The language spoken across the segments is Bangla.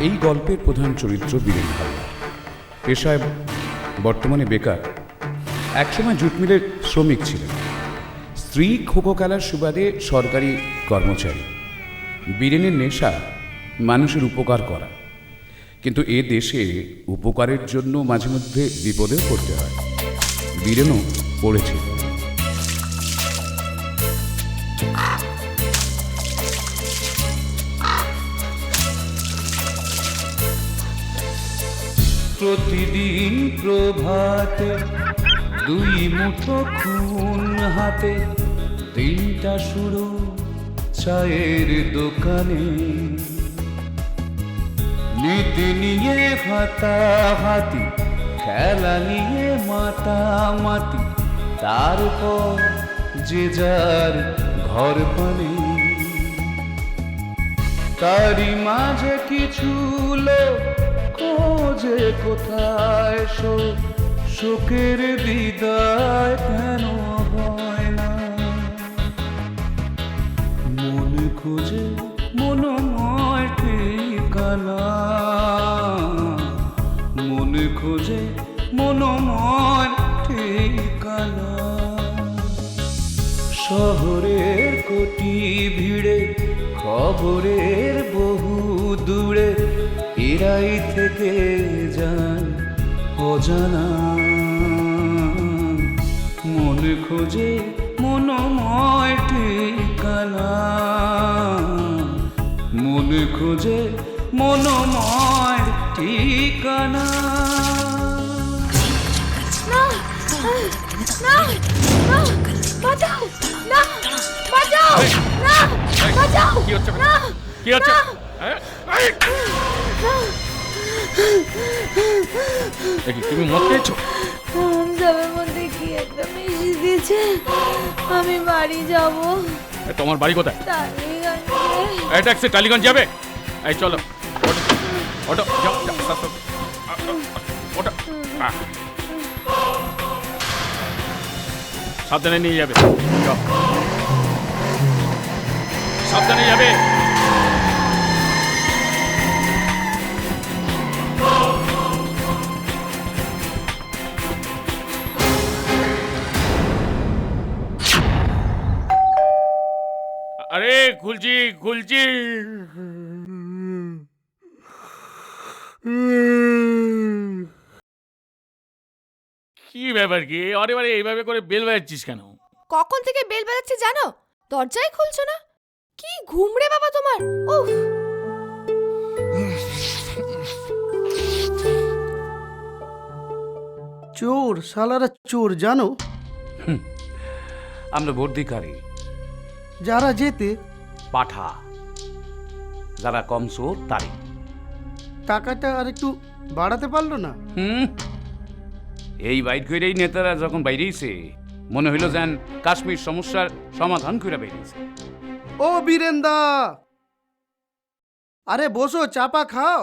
এই গল্পের প্রধান চরিত্র বীরেন হালদার। পেশায় বর্তমানে বেকার। একসময় জুট মিলের শ্রমিক ছিলেন। স্ত্রী খোখো খেলার সুবাদে সরকারি কর্মচারী। বীরেনের নেশা মানুষের উপকার করা, কিন্তু এ দেশে উপকারের জন্য মাঝে মধ্যে বিপদেও পড়তে হয়। বীরেনও পড়েছে। প্রতিদিন প্রভাতে দুই মুঠো খুন হাতে, দিনটা শুরু চায়ের দোকানে। নীতি নিয়ে হাতাহাতি, খেলা নিয়ে মাতামাতি, তারপর যে যার ঘর পানে। তারই মাঝে কিছু লোক খোঁজে কোথায় শোকের বিদায় কেন হয় না। মন খোঁজে মনোময় ঠিকানা, মন খোঁজে মনোময় ঠিকানা। শহরের কোটি ভিড়ে, খবরের বহু দূরে, এরাই থেকে যান অজানা। মন খোঁজে মনোময় ঠিকানা, মন খোঁজে মনোময় ঠিকানা। না না না, বাঁচাও না, বাঁচাও না, বাঁচাও। কি হচ্ছে? না, কি হচ্ছে? দেখি তুমি মদ খেয়েছো? সবের মধ্যে কি একটা মিশিয়ে দিয়েছে। আমি বাড়ি যাব। তোমার বাড়ি কোথায়? টালিগঞ্জে। এই ট্যাক্সি টালিগঞ্জ যাবে? এই চলো, ওটো যাও, ওটো সাবধানে নিয়ে যাবে। যাও, সাবধানে যাবে। আরে খুলছি খুলছি। কি ব্যাপার কি? আরে বারে এইভাবে করে বেল বাজাচ্ছিস কেন? কখন থেকে বেল বাজাচ্ছে জানো? দরজাই খুলছো না। কি ঘুমরে বাবা তোমার। উফ। চোর, শালারা চোর জানো। আমরা বর্ধিকারী যারা যেতে পাঠা, যারা কম চোর তারই। টাকাটা আর একটু বাড়াতে পারলো না? এই বাইর করেই নেতারা যখন বাইরেছে, মনে হইল যেন কাশ্মীর সমস্যার সমাধান করে বেরিয়েছে। ও বীরেন্দা, আরে বসো, চাপা খাও।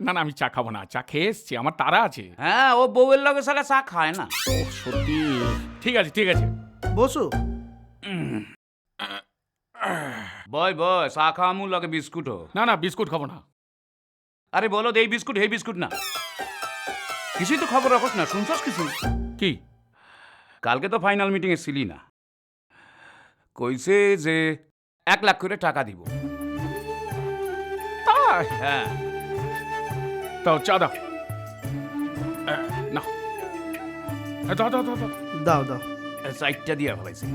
না না, আমি চা খাবো না, চা খেয়ে এসছি, আমার তারা আছে। হ্যাঁ, ও বউয়ের লগে সারা চা খায় না। ও সত্যি? ঠিক আছে ঠিক আছে, বসো। বয় বয়, চা খাওয়ামু লগে বিস্কুটও। না না, বিস্কুট খাবো না। আরে বলো, এই বিস্কুট এই বিস্কুট না। কিছুই তো খবর রাখোস না, শুনছস কিছু? কি? কালকে তো ফাইনাল মিটিং এ ছিলি না। কইছে যে 1 লাখ করে টাকা দিব। তাই? হ্যাঁ, তাও চা দাও। না, দাও দাও দাও দাও। দাও দাও। 4টা দিয়া ফেলাইছে।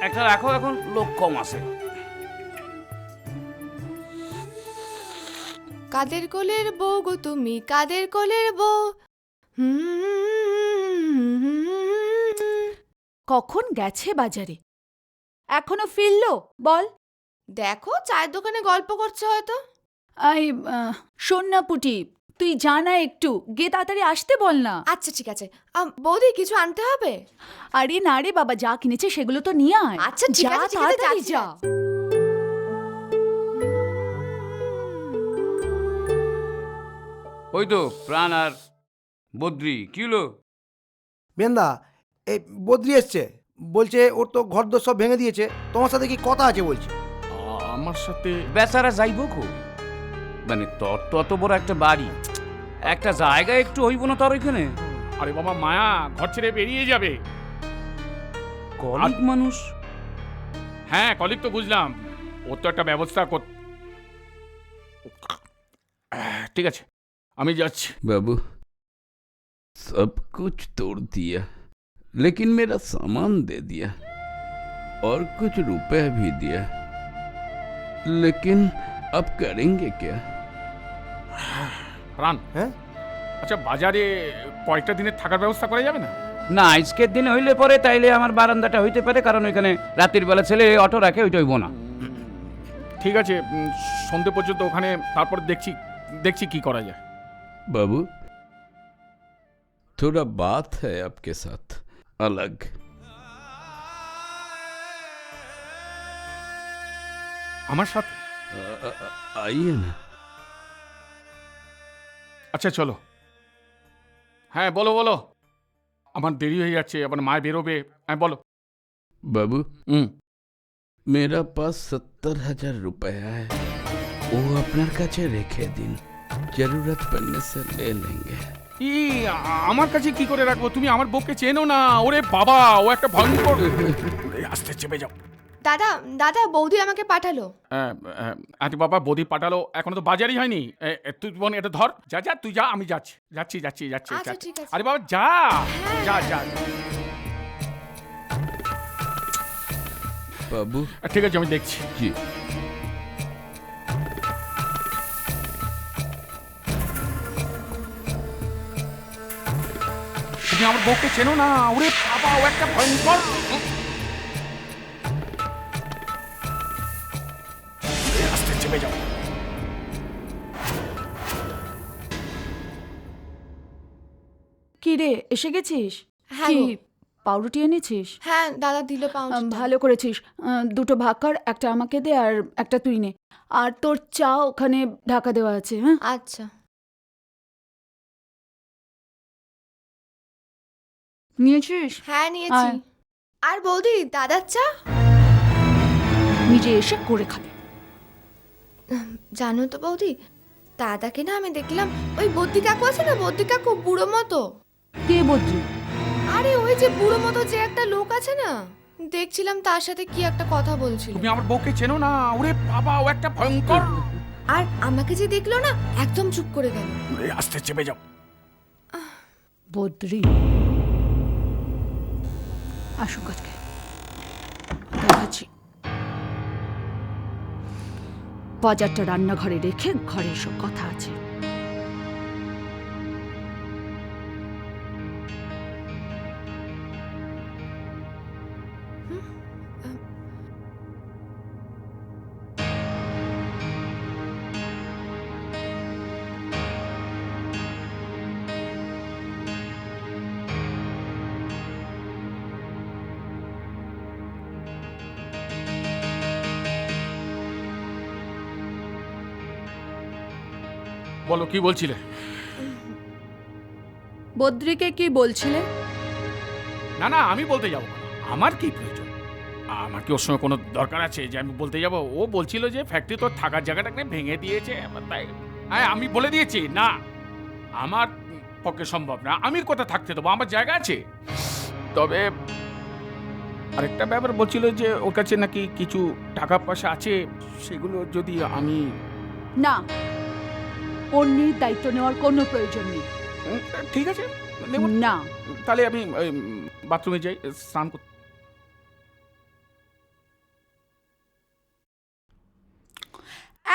একটা রাখো, এখন লোক কম আছে। কাদের কোলের বউ গো তুমি, কাদের কোলের বউ। কখন গেছে বাজারে? এখনো ফিরলো? বল। দেখো, চায়ের দোকানে গল্প করছে হয়তো। আই শোন না পুটি, তুই জানা একটু গে তাড়াতাড়ি আসতে বল না। আচ্ছা ঠিক আছে। বৌদি, কিছু আনতে হবে? আরে না রে বাবা, যা কিনেছে সেগুলো তো নিয়ে আয়। আচ্ছা ঠিক যা আছে, ঠিক আছে, তাড়াতাড়ি যাচ্ছি, যা। ওই তো প্রাণ আর বদ্রি। কি হলো? বেন্দা, এই বদলি এসছে, বলছে ওর তো ঘর দোর সব ভেঙে দিয়েছে, তোমার সাথে কি কথা আছে বলছে। আমার সাথে বেচারা যাইব কই? মানে তোর তো অত বড় একটা বাড়ি, একটা জায়গা একটু হইব না তোর ওইখানে? আরে বাবা, মায়া ঘর ছেড়ে বেরিয়ে যাবে। কলিগ মানুষ। হ্যাঁ, কলিগ তো বুঝলাম, ওর তো একটা ব্যবস্থা কর। ঠিক আছে, আমি যাচ্ছি। बाबू सब कुछ तोड़ दिया, लेकिन मेरा सामान दे दिया और कुछ रुपए भी दिया, लेकिन अब करेंगे क्या? রান, হ্যাঁ আচ্ছা বাজারে কয়েকটা দিনের থাকার ব্যবস্থা করা যাবে না? না, আজকের দিনে হইলে পরে তাইলে আমার বারান্দাটা হইতে পারে, কারণ ওইখানে রাতের বেলা ছেলে অটো রাখে, ওইটা হইব না। ঠিক আছে, সন্ধে পর্যন্ত ওখানে, তারপর দেখছি কি করা যায়। बाबू थोड़ा बात है आपके साथ, अलग। আমার সাথে? आइए ना। আচ্ছা চলো। হ্যাঁ বলো বলো, আমার দেরি হয়ে যাচ্ছে, আমার মায় বেরোবে। হ্যাঁ বলো। बाबू হুম, मेरा पास 70,000 रुपया है, वो আপনার কাছে রেখে দিন, जरूरत पड़ने से ले लेंगे। আমার কাছে কি করে রাখবো? তুমি আমার বউকে চেনো না। ওরে বাবা, ও একটা ভয়ঙ্কর। আস্তে চেপে যাও। দাদা দাদা বৌদি আমাকে পাঠালো। আরে বাবা, বৌদি পাঠালো, এখনো তো বাজারই হয়নি। তুই বোন এটা ধর, যা যা, তুই যা, আমি যাচ্ছি। আচ্ছা, ঠিক আছে। আরে বাবা যা যা যা। बाबू ঠিক আছে, আমি দেখছি। जी তুমি আমার বউকে চেনো না। ওরে বাবা, ও একটা ভয়ঙ্কর। আস্তে চেপে যাও। কি রে, এসে গেছিস? হ্যাঁ কি গো। পাউরুটি এনেছিস? হ্যাঁ দাদা দিল পাউচ। ভালো করেছিস। দুটো ভাগ কর, একটা আমাকে দে আর একটা তুই নে। আর তোর চা ওখানে ঢাকা দেওয়া আছে। হ্যাঁ, আচ্ছা। নিয়েছিস? হ্যাঁ নিয়েছি। আয়। আর বৌদি দাদার চা? নিজে এসে করে খাবে। জানো তো বৌদি, দাদাকে না আমি দেখলাম, ওই বদ্দি কাকু আছে না, বদ্দি কাকু বুড়ো মতো। কে বদ্রি? আরে ওই যে বুড়ো মতো যে একটা লোক আছে না, দেখছিলাম তার সাথে কি একটা কথা বলছিল। তুমি আমার বউকে চেনো না। ওরে বাবা, ও একটা ভয়ঙ্কর। আর আমাকে যে দেখলো না, একদম চুপ করে গেল। আস্তে চেপে যাও। বদ্রি আসুক আজকে, দেখাচ্ছি। বাজারটা রান্নাঘরে রেখে ঘরে এসব কথা আছে। বলো, কি বলছিলে? বদ্রিকে কি বলছিলে? না না, আমি বলতে যাবো না। আমার কি প্রয়োজন? আমার কি ওর সঙ্গে কোনো দরকার আছে যে আমি বলতে যাব? ও বলছিল যে ফ্যাক্টরি তোর থাকার জায়গাটাকে ভেঙে দিয়েছে, তাই। হ্যাঁ, আমি বলে দিয়েছি না, আমার পক্ষে সম্ভব না। আমি কোথায় থাকতে দেবো? আমার জায়গা আছে। তবে আরেকটা ব্যাপার বলছিল যে ওর কাছে নাকি কিছু টাকা পয়সা আছে, সেগুলো যদি আমি। না, অন্যের দায়িত্ব নেওয়ার কোনো প্রয়োজন নেই। ঠিক আছে, নেব না। তাহলে আমি বাথরুমে যাই, স্নান করতে।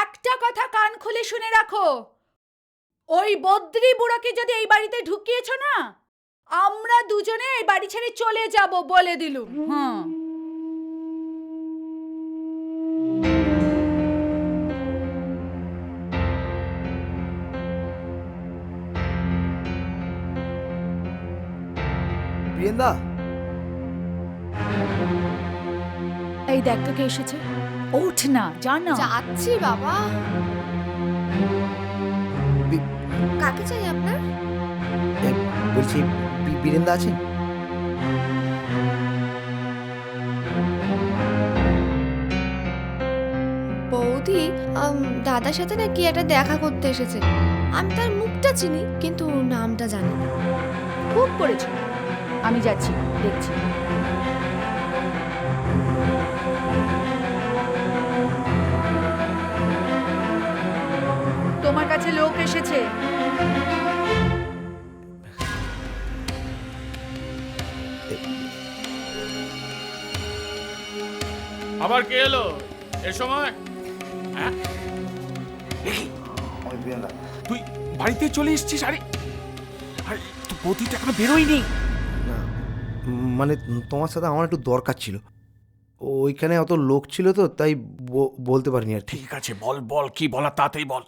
একটা কথা কান খুলে শুনে রাখো, ওই বদ্রি বুড়োকে যদি এই বাড়িতে ঢুকিয়েছো না, আমরা দুজনে এই বাড়ি ছেড়ে চলে যাব বলে দিলুম। হ্যাঁ, বীরেন্দা, এই দেখ তো কে এসেছে। ওঠ না, যা না। যাচ্ছি বাবা। কাকে চাই আপনার? বলছি বীরেন্দা আছেন? দাদার সাথে না কি একটা দেখা করতে এসেছে। আমি তার মুখটা চিনি কিন্তু নামটা জানি না। খুব করেছো, আমি যাচ্ছি, দেখছি। তোমার কাছে লোক এসেছে। আবার কে এলো এ সময়? হ্যাঁ, আমি বীরেনদা। তুই বাড়িতে চলে এসেছিস? আরে আরে তুই বৌদিটা এখনো বেরোয়নি। না মানে তোমার সাথে আমার একটু দরকার ছিল, ওইখানে অত লোক ছিল তো তাই বলতে পারিনি আর। ঠিক আছে, বল বল, কি বলা তাড়াতাড়ি বল।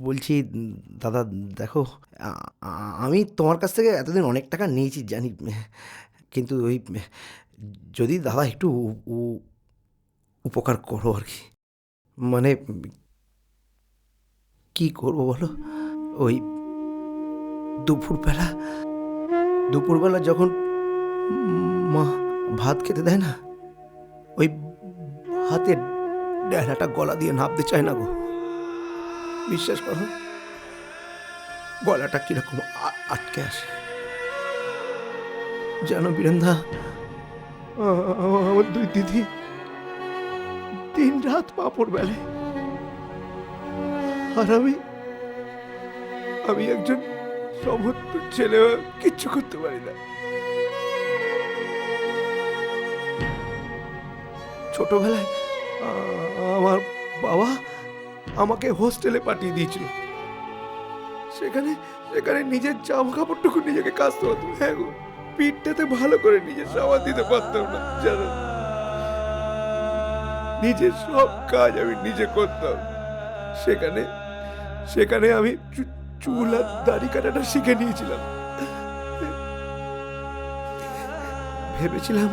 বলছি দাদা দেখো, আমি তোমার কাছ থেকে এতদিন অনেক টাকা নিয়েছি জানি, কিন্তু ওই যদি দাদা একটু উপকার করো আর কি। মানে কি করবো বলো, ওই দুপুরবেলা যখন মা ভাত খেতে দেয় না, ওই ভাতের ডেলাটা গলা দিয়ে নাবতে চায় না গো। বিশ্বাস করো, গলাটা কিরকম আটকে আসে জানো বীরেন্দা। আমার দুই দিদি দিন রাত পাপড় বেলে, আর আমি একজন সমস্ত ছেলে কিচ্ছু করতে পারি না। ছোটবেলায় আমার বাবা আমাকে হোস্টেলে পাঠিয়ে দিয়েছিল। সেখানে নিজের জামা কাপড়টুকু নিজেকে কাচতে হতো। হ্যাঁ গো, পিঠটাতে ভালো করে নিজের সাবান দিতে পারতাম না জানো। নিজের সব কাজ আমি নিজে করতাম। সেখানে আমি চুল আর দাড়ি কাটাটা শিখে নিয়েছিলাম। ভেবেছিলাম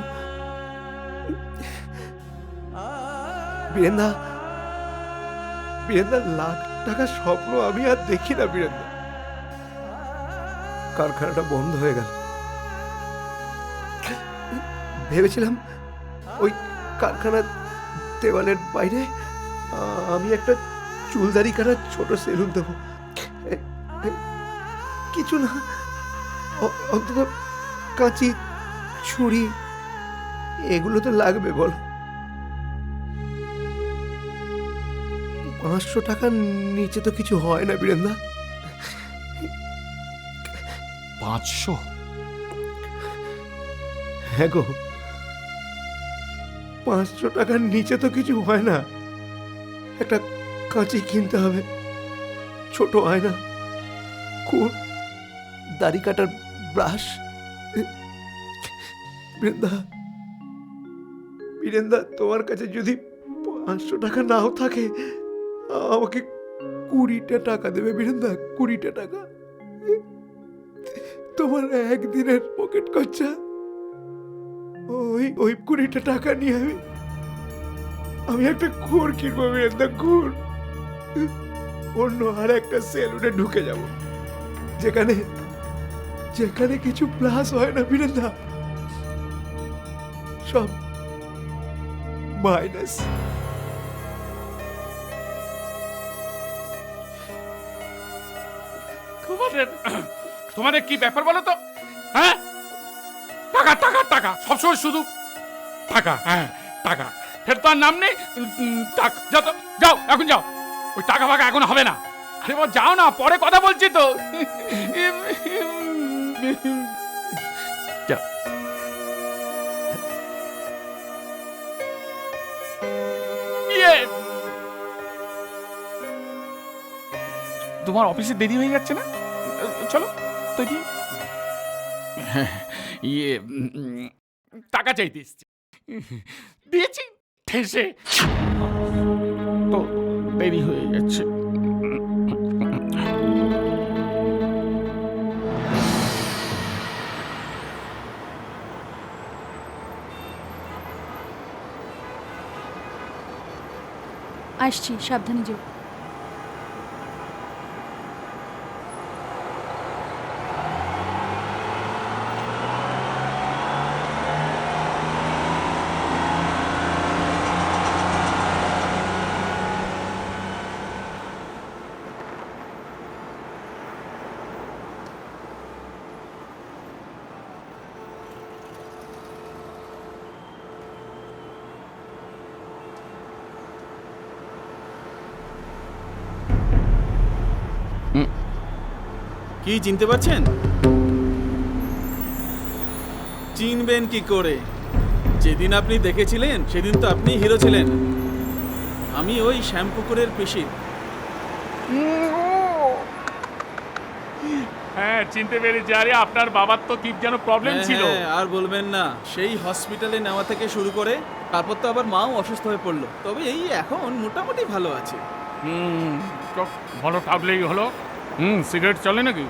বীরেন্দা লাখ টাকা স্বপ্ন আমি আর দেখি না বীরেন্দা। কারখানাটা বন্ধ হয়ে গেল। ভেবেছিলাম ওই কারখানার দেওয়ালের বাইরে আমি একটা চুলদারি কাটার ছোট সেলুন দেবো। কিছু না, অন্তত কাঁচি ছুরি এগুলো তো লাগবে বল। 500 টাকার নিচে তো কিছু হয় না বীরেন্দা। 500? হ্যাঁ গো, 500 টাকার নিচে তো কিছু হয় না। একটা কাঁচি কিনতে হবে, ছোট আয়না, কোন দাড়ি কাটার ব্রাশ। বীরেন্দা তোমার কাছে যদি 500 টাকা নাও থাকে, আমাকে 20টা টাকা দেবে বীরেন্দা, 20টা টাকা। তোমার একদিনের পকেট খরচা, ওই 20টা টাকা নিয়ে আমি একটা ঘুর কিনবো বীরেন্দা, ঘুর। অন্য আর একটা সেলুনে ঢুকে যাব, যেখানে কিছু প্লাস হয় না বীরেন্দা, সব মাইনাস। তোমাদের কি ব্যাপার বলো তো? হ্যাঁ, টাকা টাকা টাকা, সবসময় শুধু টাকা। হ্যাঁ, টাকা ফের তো আর নাম নেই। টাকা যাও তো, যাও এখন যাও, ওই টাকা ফাঁকা এখন হবে না। আরে বাবা যাও না, পরে কথা বলছি তো। যাও। তোমার অফিসে দেরি হয়ে যাচ্ছে না? চলো তৈরি। টাকা চাইতে এসছি, দিয়েছি ঠেসে, তো দেরি হয়ে যাচ্ছে। আসছি, সাবধানে যেও। কি চিনতে পারছেন? চিনবেন কি করে? যেদিন আপনি দেখেছিলেন সেদিন তো আপনি হিরো ছিলেন। আমি ওই শ্যামপুকুরের পিসি। হ্যাঁ চিনতে পেরেছি। আরে আপনার বাবার তো কি যেন প্রবলেম ছিল। আর বলবেন না, সেই হসপিটালে নেওয়া থেকে শুরু করে তারপর তো আবার মাও অসুস্থ হয়ে পড়লো। তবে এই এখন মোটামুটি ভালো আছে। চোখ ভালো থাকলেই হলো। সিগারেট চলে নাকি?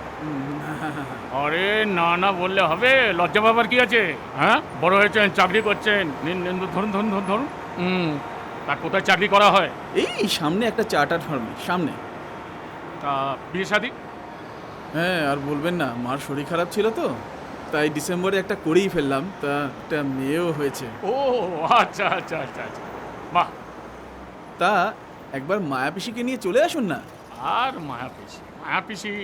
আরে না না বললে হবে, লজ্জা পাবার কি আছে? হ্যাঁ বড় হয়েছেন, চাকরি করছেন, নিন নিন, ধরুন ধরুন ধরুন ধরুন। তা কোথায় চাকরি করা হয়? এই সামনে একটা চার্টার ফার্মে সামনে। তা বিয়ে শাদী? হ্যাঁ আর বলবেন না, মার শরীর খারাপ ছিল তো, তাই ডিসেম্বরে একটা করেই ফেললাম। তা একটা মেয়েও হয়েছে। ও আচ্ছা আচ্ছা আচ্ছা আচ্ছা, বাহ। তা একবার মায়াপিসিকে নিয়ে চলে আসুন না। আর মায়াপিসি মায়াপিসি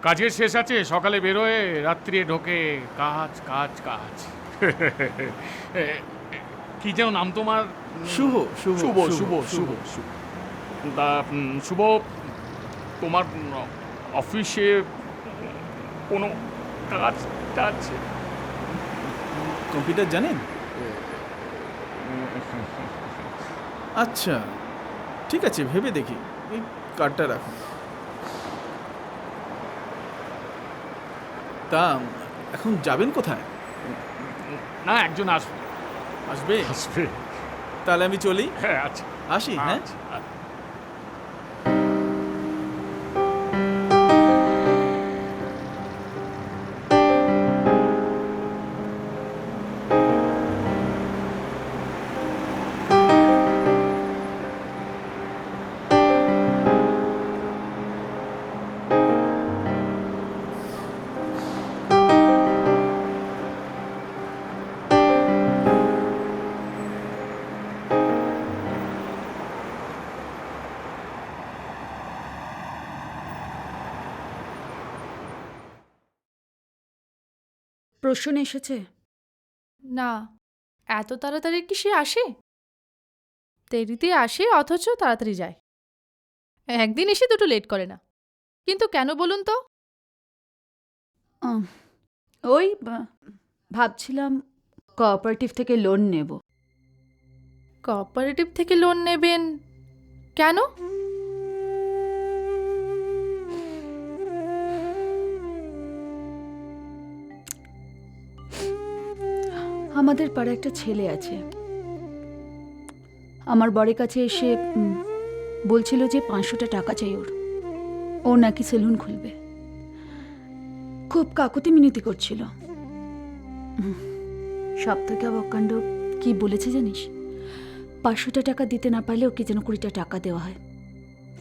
কাজের শেষ আছে, সকালে বেরোয়, রাত্রে ঢোকে, কাজ কাজ কাজ। কি যেন নাম তোমার? শুভ শুভ শুভ শুভ শুভ শুভ। তা শুভ, তোমার অফিসে কোনো কাজ টাজ? কম্পিউটার জানেন? আচ্ছা ঠিক আছে, ভেবে দেখি। এই কার্ডটা রাখুন। তা এখন যাবেন কোথায়? না একজন আসবে। আসবে? আসবে। তাহলে আমি চলি। হ্যাঁ আচ্ছা আসি। হ্যাঁ আচ্ছা। প্রশ্ন এসেছে? না, এত তাড়াতাড়ি কি সে আসে? দেরিতে আসে অথচ তাড়াতাড়ি যায়। একদিন এসে দুটো লেট করে না। কিন্তু কেন বলুন তো? ওই ভাবছিলাম কোঅপারেটিভ থেকে লোন নেব। কোঅপারেটিভ থেকে লোন নেবেন কেন? আমাদের পাড়ায় একটা ছেলে আছে, আমার বরের কাছে এসে বলছিল যে 500টা টাকা চাই ওর। ও নাকি সেলুন খুলবে। খুব কাকুতি মিনতি করছিল। সব থেকে অবাক কাণ্ড কি বলেছে জানিস? 500টা টাকা দিতে না পারলে ওকে যেন 20টা টাকা দেওয়া হয়।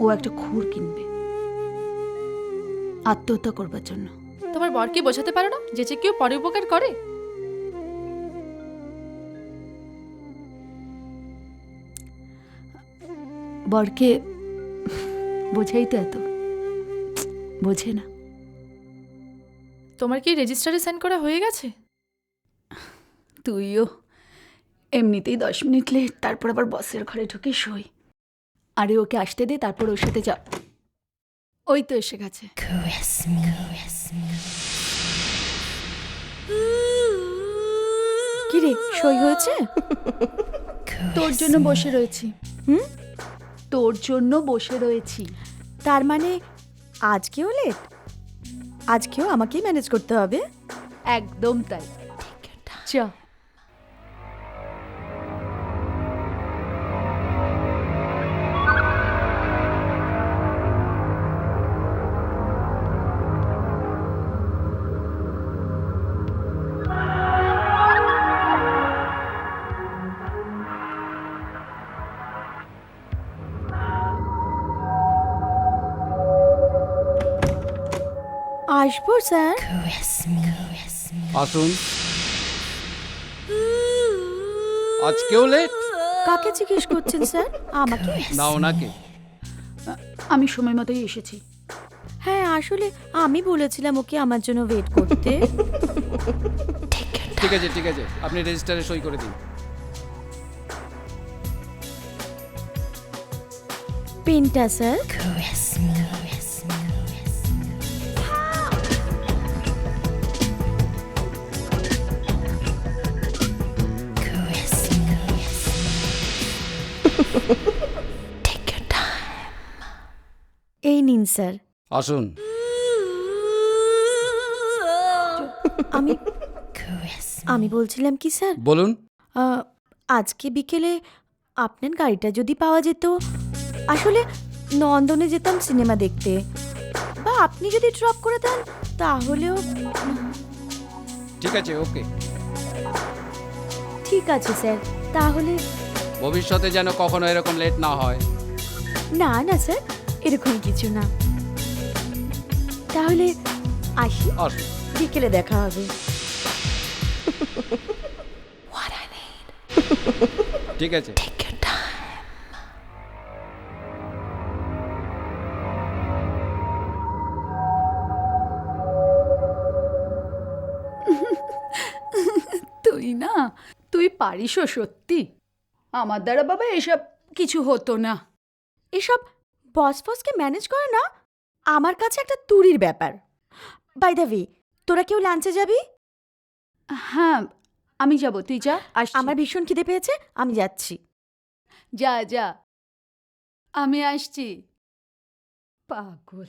ও একটা খুর কিনবে আত্মহত্যা করবার জন্য। তোমার বরকে বোঝাতে পারো না যে কেউ পরে উপকার করে? বরকে বোঝাই তো, এত বোঝে না। তোমার কি রেজিস্টারে সাইন করা হয়ে গেছে? তুইও এমনিতেই 10 মিনিট লেট, তারপর আবার বসের ঘরে ঢুকে শোই। আরে ওকে আসতে দে, তারপর ওর সাথে যা। ওই তো এসে গেছে। কি রে, সই হয়েছে? তোর জন্য বসে রয়েছি। তোর জন্য বসে রয়েছি। তার মানে আজকেও লেট? আজকেও আমাকেই ম্যানেজ করতে হবে? একদম তাই। চ। আসবো স্যার। আসুন। আজকেও লেট? কাকে জিজ্ঞেস করছেন স্যার? আমাকে? না ওনাকে। আমি সময় মতোই এসেছি। হ্যাঁ, আসলে আমি বলেছিলাম ওকে আমার জন্য ওয়েট করতে। ঠিক আছে ঠিক আছে, আপনি রেজিস্টারে সই করে দিন। পেনটা স্যার। স্যার। আসুন। আমি আমি বলছিলাম কি স্যার, বলুন। আজকে বিকেলে আপনার গাড়িটা যদি পাওয়া যেত, আসলে নন্দনে যেতাম সিনেমা দেখতে, বা আপনি যদি ড্রপ করে দেন তাহলেও। ঠিক আছে, ওকে। ঠিক আছে স্যার, তাহলে। ভবিষ্যতে যেন কখনো এরকম লেট না হয়। না না স্যার, এরকম কিছু না। তাহলে আসি, আসুন। বিকেলে দেখা হবে। ঠিক আছে। তুই না, তুই পারিসও সত্যি। আমার দ্বারা বাবা এসব কিছু হতো না। এসব বস ফসকে ম্যানেজ করে না আমার কাছে একটা তুড়ির ব্যাপার। বাই দ্য ওয়ে, তোরা কেউ লাঞ্চে যাবি? হ্যাঁ, আমি যাব, তুই যা। আমার ভীষণ খিদে পেয়েছে, আমি যাচ্ছি। যা যা, আমি আসছি। পাগল।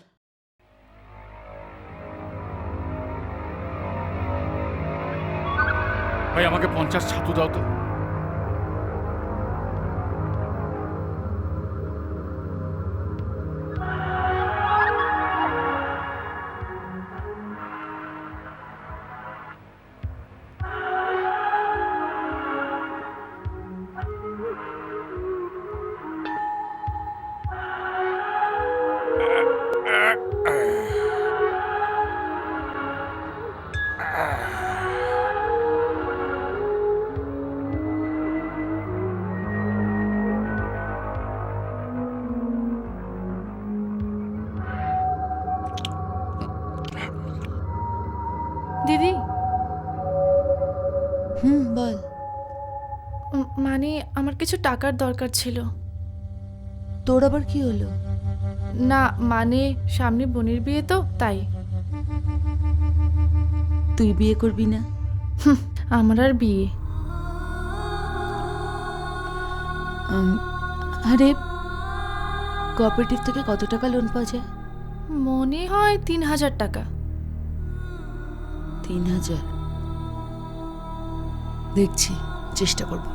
ভাই আমাকে 50 ছাতু দাও তো। দিদি, বল। মানে আমার কিছু টাকার দরকার ছিল। তোর আবার কি হলো? না মানে সামনে বোনের বিয়ে তো, তাই। তুই বিয়ে করবি না? আমার আর বিয়ে। আরে, কোঅপারেটিভ থেকে কত টাকা লোন পাওয়া যায়? মনে হয় 3000 টাকা। 3000? দেখছি, চেষ্টা করব।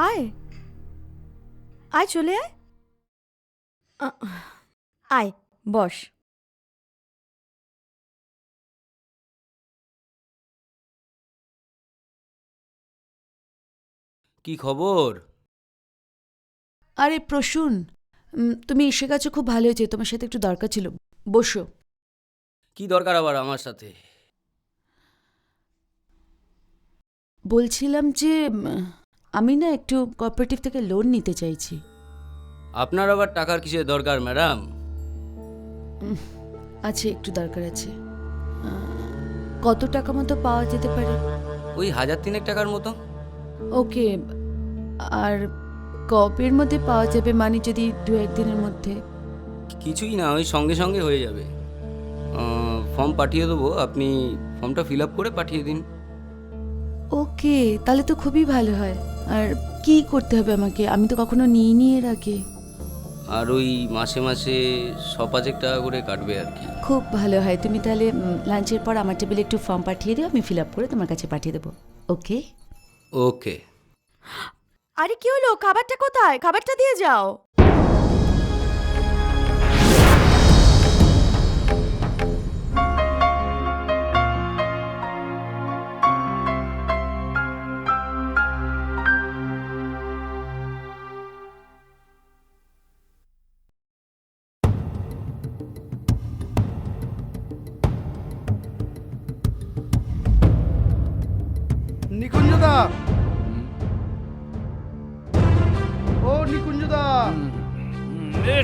আয় আয়, চলে আয়। আয়, বস। কি খবর? আরে প্রসূন, তুমি এসে গেছো, খুব ভালো হয়েছে। তোমার সাথে একটু দরকার ছিল, বসো। কি দরকার আবার আমার সাথে? বলছিলাম যে আমি না একটু কোঅপারেটিভ থেকে লোন নিতে চাইছি। আপনার আবার টাকার কিসের দরকার ম্যাডাম? আছে, একটু দরকার আছে। কত টাকা মতো পাওয়া যেতে পারে? ওই 1000-3 টাকার মতো। ওকে, আর কবের মধ্যে পাওয়া যাবে? মানে যদি 2-1 দিনের মধ্যে? কিছুই না, ওই সঙ্গে সঙ্গে হয়ে যাবে। ফর্ম পাঠিয়ে দেবো, আপনি ফর্মটা ফিল আপ করে পাঠিয়ে দিন। ওকে, তাহলে তো খুবই ভালো হয়। আর কি করতে হবে আমাকে? আমি তো কখনো নিইনি এর আগে। আর ওই মাসে মাসে 100-5 টাকা করে কাটবে আর কি। খুব ভালো হয়। তুমি তাহলে লাঞ্চের পর আমার টেবিলে একটু ফর্ম পাঠিয়ে দিও, আমি ফিল আপ করে তোমার কাছে পাঠিয়ে দেবো। ওকে ওকে। আরে কি হলো? খাবারটা কোথায়? খাবারটা দিয়ে যাও। নিকুঞ্জদা, ও নিকুঞ্জদা।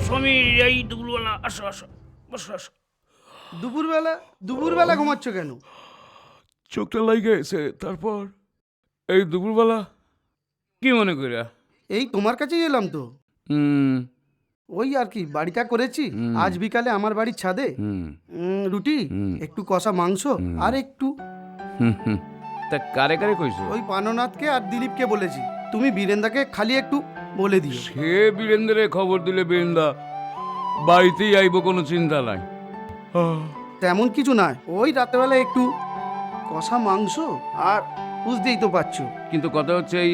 সমীর, এই দুপুরবেলা আসো আসো, বসো আসো। দুপুরবেলা ঘুমাচ্ছ কেন? চোখটা লাগে গেছে, তারপর এই দুপুরবেলা কি মনে করিয়া? এই তোমার কাছেই এলাম তো। হুম ওই আর কি, বাড়িটা করেছি হুম। আজ বিকালে আমার বাড়ির ছাদে। হুম রুটি, হুম। একটু কষা মাংস হুম। আর একটু হুম, হুম। তা কারে কারে কইছো? ওই পাননাথকে আর দিলীপকে বলেছি। তুমি বীরেন্দাকে খালি একটু বলে দিও। সে বীরেন্দ্রে খবর দিলে বীরেন্দা বাড়িতেই আইব, কোনো চিন্তা নাই। তেমন কিছু নয়, ওই রাতেবেলা একটু কষা মাংস আর বুঝতেই তো পারছো। কিন্তু কথা হচ্ছে এই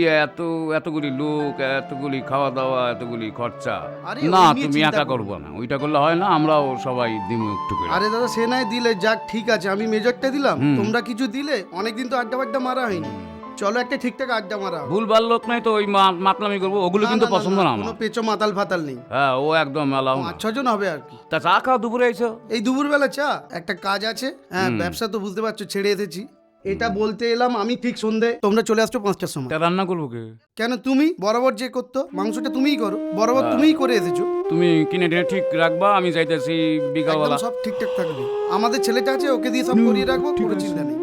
এতগুলি লোক, এতগুলি খাওয়া দাওয়া, এতগুলি খরচা। আরে না, ওই নিয়ে তুমি চিন্তা একা করো করবো না, ওইটা করলে হয় না, আমরাও সবাই দিমু একটু করে। আরে দাদা, সে নাই দিলে যাক, ঠিক আছে, আমি মেজরটা দিলাম, হুম। তোমরা কিছু দিলে। অনেকদিন তো আড্ডা বাড্ডা মারা হয়নি, চলো একটা ঠিকঠাক আড্ডা মারা হোক। ভুলভাল লোক নাই তো ওই মাতলামি করবো, ওগুলো না, কিন্তু না, না, পছন্দ না, না কোনো আমার। পেঁচো মাতাল ফাতাল নেই। হ্যাঁ, ও একদম মেলাও না। 5-6 জন হবে আর কি। তা চা খাও, দুপুরে আইছো? এই দুপুরবেলা চা, একটা কাজ আছে। হ্যাঁ, হুম। ব্যবসা তো বুঝতে পারছো, ছেড়ে এসেছি। এটা বলতে এলাম আমি ঠিক সন্ধে, তোমরা চলে আসছো 5টার সময়। তা রান্না করবো কে? কেন, তুমি বরাবর যে করতো মাংসটা তুমিই করো, বরাবর তুমিই করে এসেছো। তুমি কিনে টিনে ঠিক রাখবা, আমি যাইতেছি একদম বিকালবেলা। সব ঠিকঠাক থাকবে। আমাদের ছেলেটা আছে, ওকে দিয়ে সব করিয়ে রাখবো, কোনো চিন্তা নেই।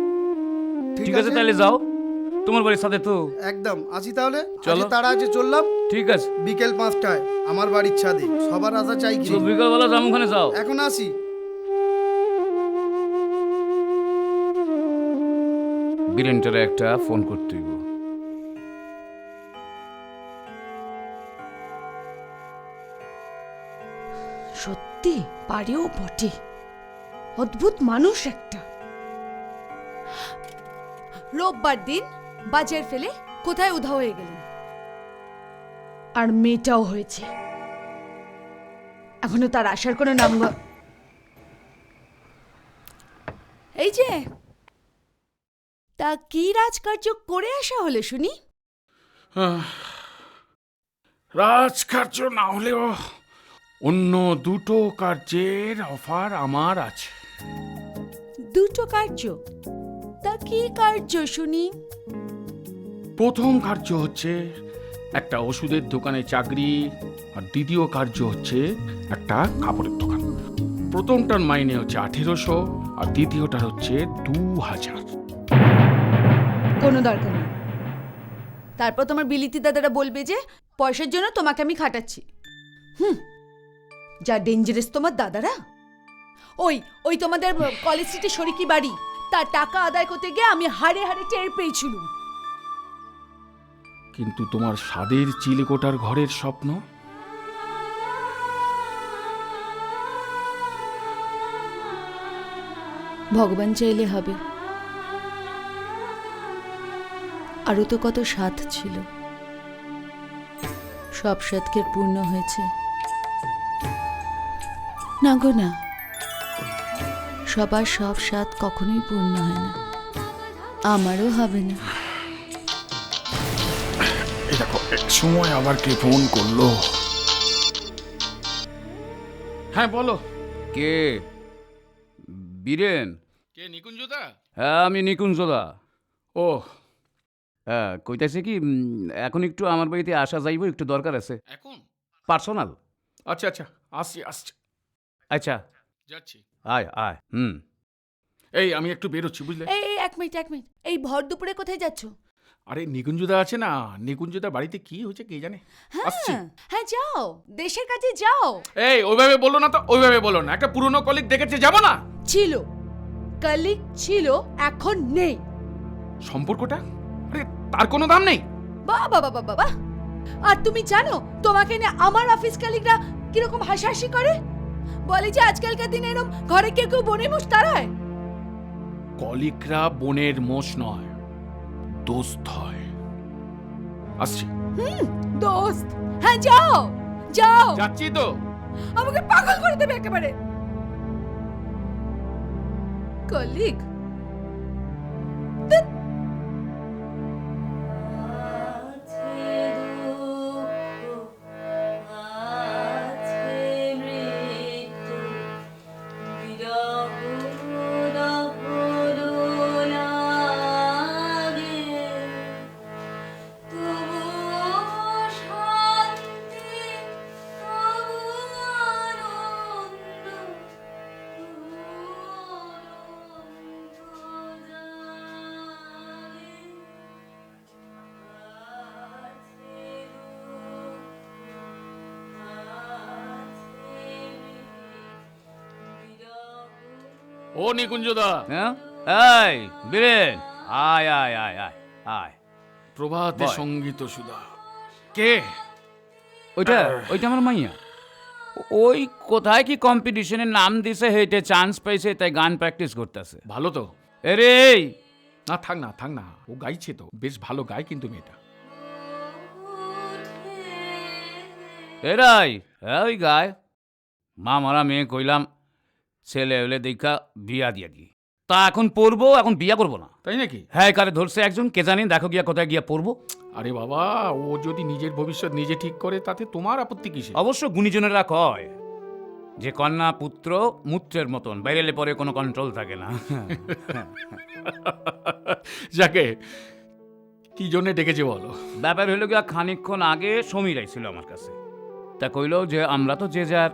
ঠিক আছে, তাহলে যাও, তোমার বাড়ির সাথে তো। একদম, আসি তাহলে। চলো। আজকে তারা আছে, চললাম। ঠিক আছে, বিকেল 5টায় আমার বাড়ির ছাদে, সবার আশা চাই কি। তো বিকালবেলা যাবো, ওখানে যাও। এখন আসি। বীরেন্টারে একটা ফোন করতে হইব। সত্যি পারেও বটে, অদ্ভুত মানুষ একটা। রোববার দিন বাজার ফেলে কোথায় উধাও হয়ে গেলেন, আর মেয়েটাও হয়েছে। এখনো তার আসার কোনো নাম এই যে, তা কি রাজকার্য করে আসা হলে শুনি? রাজকার্য না হলেও অন্য দুটো কার্যের অফার আমার আছে। দুটো কার্য? তা কি কার্য শুনি? প্রথম কার্য হচ্ছে একটা ওষুধের দোকানে চাকরি, আর দ্বিতীয় কার্য হচ্ছে একটা কাপড়ের দোকান। প্রথমটার মাইনে হচ্ছে 1800, আর দ্বিতীয়টার হচ্ছে 2000। কোনো দরকার নেই। তারপর তোমার বিলিতি দাদারা বলবে যে পয়সার জন্য তোমাকে আমি খাটাচ্ছি। যা ডেঞ্জারাস তোমার দাদারা। ওই ওই তোমাদের কলেজ স্ট্রিটে শরিকি বাড়ি, তার টাকা আদায় করতে গিয়ে আমি হাড়ে হাড়ে টের পেয়েছিলাম। কিন্তু তোমার স্বাদের চিলেকোটার ঘরের স্বপ্ন? ভগবান চাইলে হবে। আরও তো কত স্বাদ ছিল, সব স্বাদকে পূর্ণ হয়েছে। না গো না, সবার সব স্বাদ কখনোই পূর্ণ হয় না, আমারও হবে না। এই দেখো, এক সময় আবার কে ফোন করলো। হ্যাঁ, বলো। কে? বীরেন? কে, নিকুঞ্জদা? হ্যাঁ, আমি নিকুঞ্জদা। ও, হ্যাঁ, কইতাছে কি, এখন একটু আমার বাড়িতে আসা যাইব, একটু দরকার আছে, এখন? পার্সোনাল। আচ্ছা আচ্ছা, আসছি আসছি, আচ্ছা, যাচ্ছি। আয় আয়। এই আমি একটু বেরোচ্ছি, বুঝলে? এই এক মিনিট, এক মিনিট, এই ভর দুপুরে কোথায় যাচ্ছ? আরে নিকুঞ্জদা আছে না, নিকুঞ্জদা বাড়িতে কি হয়েছে কে জানে। আসছি। হ্যাঁ হ্যাঁ, যাও, দেশের কাছে যাও। এই ওইভাবে বলো না তো, ওইভাবে বলো না। একটা পুরনো কলিগ ডেকেছে, যাবো না? ছিল, কলিগ ছিল, এখন নেই। সম্পর্কটা, আরে তার কোনো দাম নেই। বাবা বাবা বাবা, আর তুমি জানো তোমাকে নিয়ে আমার অফিস কলিগরা কিরকম হাসাহাসি করে? বলে যে আজকালকার দিনে এরকম ঘরে কেউ কেউ বনে মুষ তাড়ায়। কলিগরা বোনের মোষ নয়, দোস্ত হয়। আসছি। দোস্ত? হ্যাঁ, যাও যাও। যাচ্ছি তো। আমাকে পাগল করে দেবে একেবারে। কলিগ? ও নিকুঞ্জদা, হ্যাঁ এই বীরেন, আয় আয় আয় আয় আয়। প্রভাতে বয়। সঙ্গীত সুধা। কে? ওইটা ওইটা আমার মাইয়া। ওই কোথায় কি কম্পিটিশনের নাম দিছে, হেঁটে চান্স পাইছে, তাই গান প্র্যাকটিস করতেছে। ভালো তো? এরে না থাক না, থাক না, ও গাইছে তো, বেশ ভালো গায় কিন্তু মেয়েটা। এরাই ওই গায়। মা মারা মেয়ে কইলাম ছেলে হলে দেখা বিয়া দিয়া দি। তা এখন পড়বো, এখন বিয়া করবো না। তাই নাকি? হ্যাঁ, কারে ধরছে একজন, কে জানি, দেখো গিয়া কোথায় গিয়া পড়বো। আরে বাবা, ও যদি নিজের ভবিষ্যৎ নিজে ঠিক করে তাতে তোমার আপত্তি কিসে? অবশ্য গুণীজনেরা কয় যে কন্যা পুত্র মূত্রের মতন, বাইরেলে পরে কোনো কন্ট্রোল থাকে না। যাকে কি জন্য ডেকেছে বলো? ব্যাপার হইল গিয়া খানিকক্ষণ আগে সমীর আইছিল আমার কাছে। তা কইল যে আমরা তো যে যার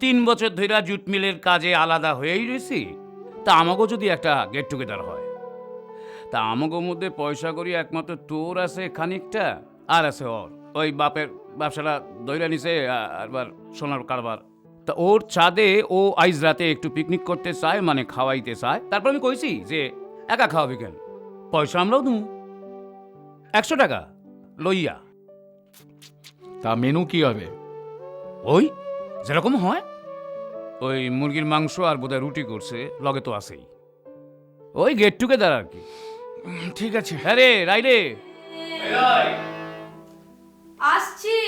3 বছর ধইরা জুট মিলের কাজে আলাদা হয়েই রয়েছি, তা আমাকেও যদি একটা গেট টুগেদার হয়। তা আমাকেও মধ্যে পয়সা করি একমাত্র তোর আছে খানিকটা, আর আছে ওর। ওই বাপের ব্যবসাটা দইরা নিছে, আবার সোনার কারবার। তা ওর ছাদে ও আইজ রাতে একটু পিকনিক করতে চায়, মানে খাওয়াইতে চায়। তারপর আমি কইছি যে একা খাওয়াবি কেন, পয়সা আমরাও দেবো 100 টাকা লইয়া। তা মেনু কি হবে? ওই যেরকম হয়, ওই মুরগির মাংস আর বোধহয় রুটি করছে, লগে তো আছেই। ওই গেট টুগেদার আর কি। ঠিক আছে। হ্যাঁ রে, রাই রে। আসছি।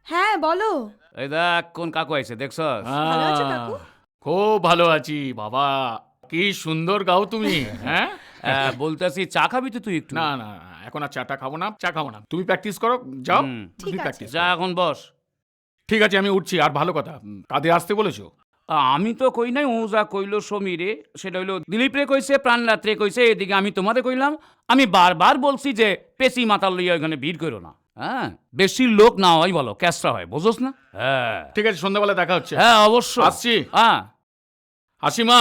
হ্যাঁ বলো। এই দেখ কোন কাকু আইছে, দেখছ? ভালো আছো কাকু? খুব ভালো আছি বাবা। কি সুন্দর গাও তুমি। হ্যাঁ, বলতেছি চা খাবি তো তুই একটু? না না, এখন আর চাটা খাবো না, চা খাবো না। তুমি প্র্যাকটিস করো, যাও। তুমি ঠিক আছে। প্র্যাকটিস যা এখন বস। ঠিক আছে, আমি উঠছি। আর ভালো কথা, কাঁধে আসতে বলেছো? আমি তো কই নাই, ও যা কইলো সমীরে সেটা হইলো দিলীপ রে কইছে, প্রাণ রাত্রে কইছে, এদিকে আমি তোমাদের কইলাম। আমি বারবার বলছি যে পেশি মাতাল লইয়া ওইখানে ভিড় করো না। হ্যাঁ, বেশি লোক না হয় বলো, ক্যাসরা হয়, বুঝোস না? হ্যাঁ ঠিক আছে, সন্ধ্যাবেলা দেখা হচ্ছে। হ্যাঁ অবশ্যই আসছি। হ্যাঁ। হাসিমা,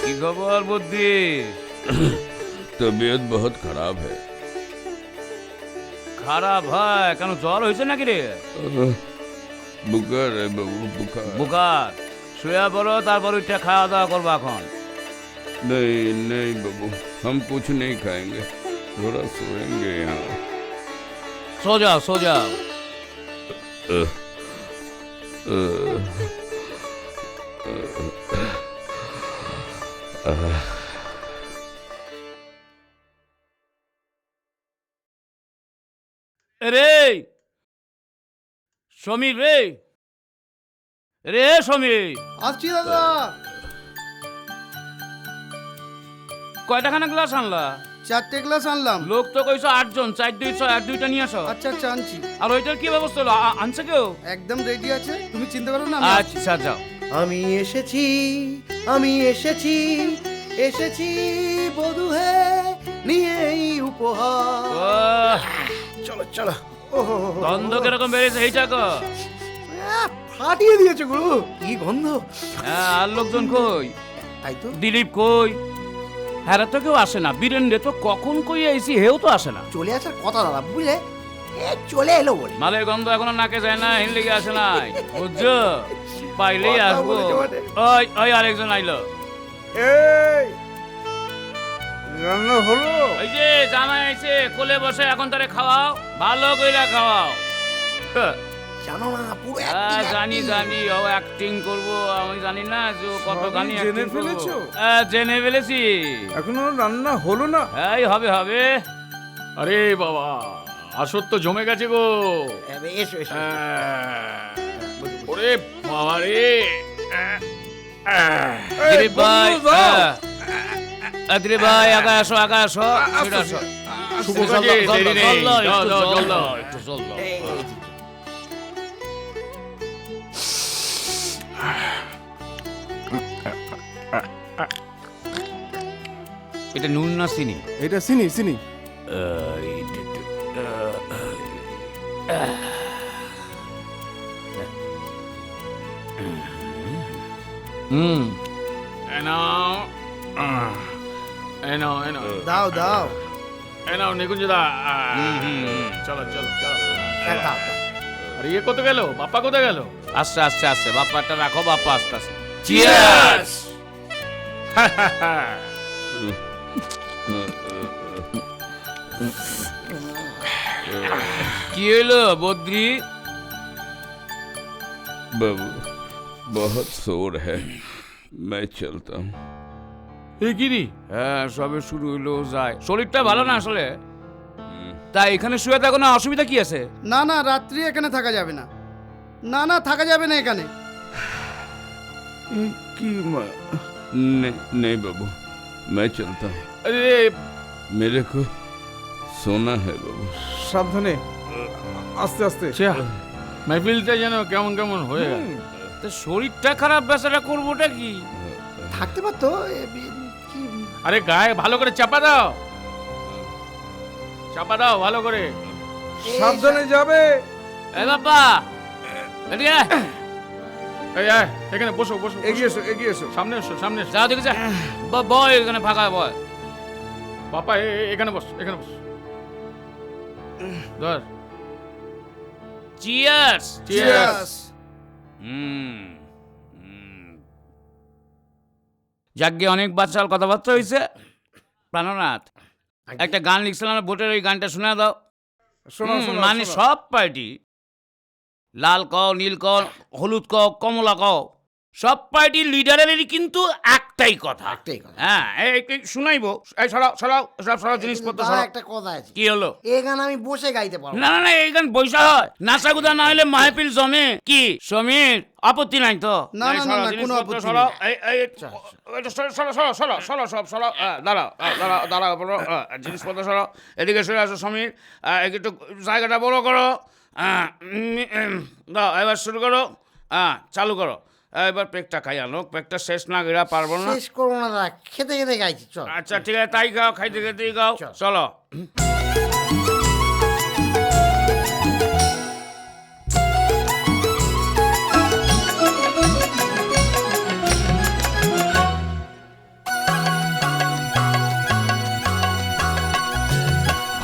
কি খবর বুদ্ধি? तबीयत बहुत खराब है। খারাপ হয় কেন, জ্বর হয়েছে নাকি রে? बुखार है बाबू, बुखार। বুখার? শুয়ে পড়ো, তারপর উঠে খাওয়া দাওয়া করবো এখন। नहीं नहीं बाबू, हम कुछ नहीं खाएंगे, थोड़ा सोएंगे यहाँ। सो जाओ सो जाओ। রে সমীর, রে রে সমীর, আসছি দাদা। কয়টাখানা গ্লাস আনলা? 4টে গ্লাস আনলাম। লোক তো কইছো 8 জন, 4 2 6 আর 2টা নিয়ে আসো। আচ্ছা আচ্ছা, আনছি। আর ওইটার কি ব্যবস্থা হলো? আনছে কেউ? একদম রেডি আছে, তুমি চিন্তা করো না। আমি আসছি। আচ্ছা যাও। আমি এসেছি, আমি এসেছি, এসেছি বধূ হে নিয়ে এই উপহার। চলো চলো। গন্ধ কিরকম বেড়েছে এইটা কো? ফাটিয়ে দিয়েছে গুরু, কি গন্ধ। হ্যাঁ, আর লোকজন কই? তাই তো, দিলীপ কই? হ্যাঁ তো কেউ আসে না। বীরেন্দ্র তো কখন কই আইছি, হেও তো আসে না। চলে আসার কথা দাদা, বুঝলে, এ চলে এলো বলে। মালের গন্ধ এখনো নাকে যায় না, হিন লেগে আসে নাই, বুঝছো? পাইলেই কথা আসবো। বলেছে বটে। ওই ওই আরেকজন আইলো। এই রান্না হলো? ওই যে জামাই আইছে, কোলে বসে এখন তারে খাওয়াও, ভালো কইরা খাওয়াও। জানো না, পুরো হ্যাঁ acting, জানি acting। জানি, ও অ্যাক্টিং করবো, আমি জানি না যে ও কত সবই গানি জেনে অ্যাক্টিং করবো। ফেলেছো? হ্যাঁ জেনে ফেলেছি। এখনো রান্না হলো না? এই হবে হবে। আরে বাবা, আসর তো জমে গেছে গো। এসো এসো ওরে বাবা রে। দিলীপ ভাই, দিলীপ ভাই, আগে আসো, আগে আসো, সেটা আসো। শুভ কাজে দেরি নেই। দাও, দাও, জল দাও। একটু জল দাও। এটা নুন না চিনি? এটা চিনি চিনি হুম, এ নাও, এ নাও, এ নাও। দাও দাও এ নাও নিকুঞ্জদা। চলো চলো চলো। দাও আর ইয়ে কোথায় গেল? বাপ্পা কোথায় গেল? আস্তে আস্তে আস্তে, বাপ্পাটা রাখো, বাপ্পা আস্তে আস্তে। চিয়ার্স। কি হইলো বদ্রি? बाबू बहुत शोर है मैं चलता हूँ। এ কি রে? হ্যাঁ, সবে শুরু হইলো, যায়। শরীরটা ভালো না আসলে। তাই এখানে শুয়ে থাকো না, অসুবিধা কি আছে? না না, রাত্রি এখানে থাকা যাবে না। না না, থাকা যাবে না এখানে। नहीं नहीं बाबू मैं चलता हूँ। আরে मेरे को सोना है बाबू। সাবধানে আস্তে আস্তে মেহফিলটা যেন কেমন কেমন হয়ে গেল। তো শরীরটা খারাপ, বেচারা করবোটা কি? থাকতে পারতো আরে গায়ে ভালো করে চাপা দাও, চাপা দাও ভালো করে। সাবধানে যাবে এ বাপ্পা, এদিকে আয়। এই আয়, এখানে বসো বসো। এগিয়ে এসো এগিয়ে এসো সামনে এসো, সামনে এসো। যা দেখে যা, বয় এখানে, ফাঁকা বয়। বাপ্পা এখানে বস, এখানে বস। ধর। চিয়ার্স। চিয়ার্স। যাকে অনেক বাচ্চার কথাবার্তা হয়েছে। প্রাণনাথ, একটা গান লিখছিলাম ভোটের, ওই গানটা শোনা দাও। শোনো শোনো মানে সব পার্টি, লাল কও, নীল কও, হলুদ কও, কমলা কও, সব পার্টির লিডারেরই কিন্তু একটাই কথা। হ্যাঁ, এই শুনাইবো। এই সরাও সরাও, সব সরাও জিনিসপত্র সরাও। একটা কথা আছে, কি হলো? এই গান আমি বসে গাইতে পারবো না না না, এই গান বৈশা হয়, নাচাগুদা না হলে মাহফিল জমে। কি সমীর, আপত্তি নাই তো? না, এই না, সরাও, না, কোনো জিনিসপত্র আপত্তি সরাও। নেই। এই সরাও সব সরাও। দাঁড়াও দাঁড়াও দাঁড়াও, বলো। জিনিসপত্র সরাও, এদিকে সরে আসো সমীর। একটু জায়গাটা বড় করো। দাও, এবার শুরু করো। চালু করো। এবার পেকটা খাই আনো, পেকটা শেষ না গেরা পারবো না। শেষ করবো না দাদা, খেতে খেতে গাইছি চল। আচ্ছা ঠিক আছে, তাই খাও, খাইতে খেতেই খাও। চলো।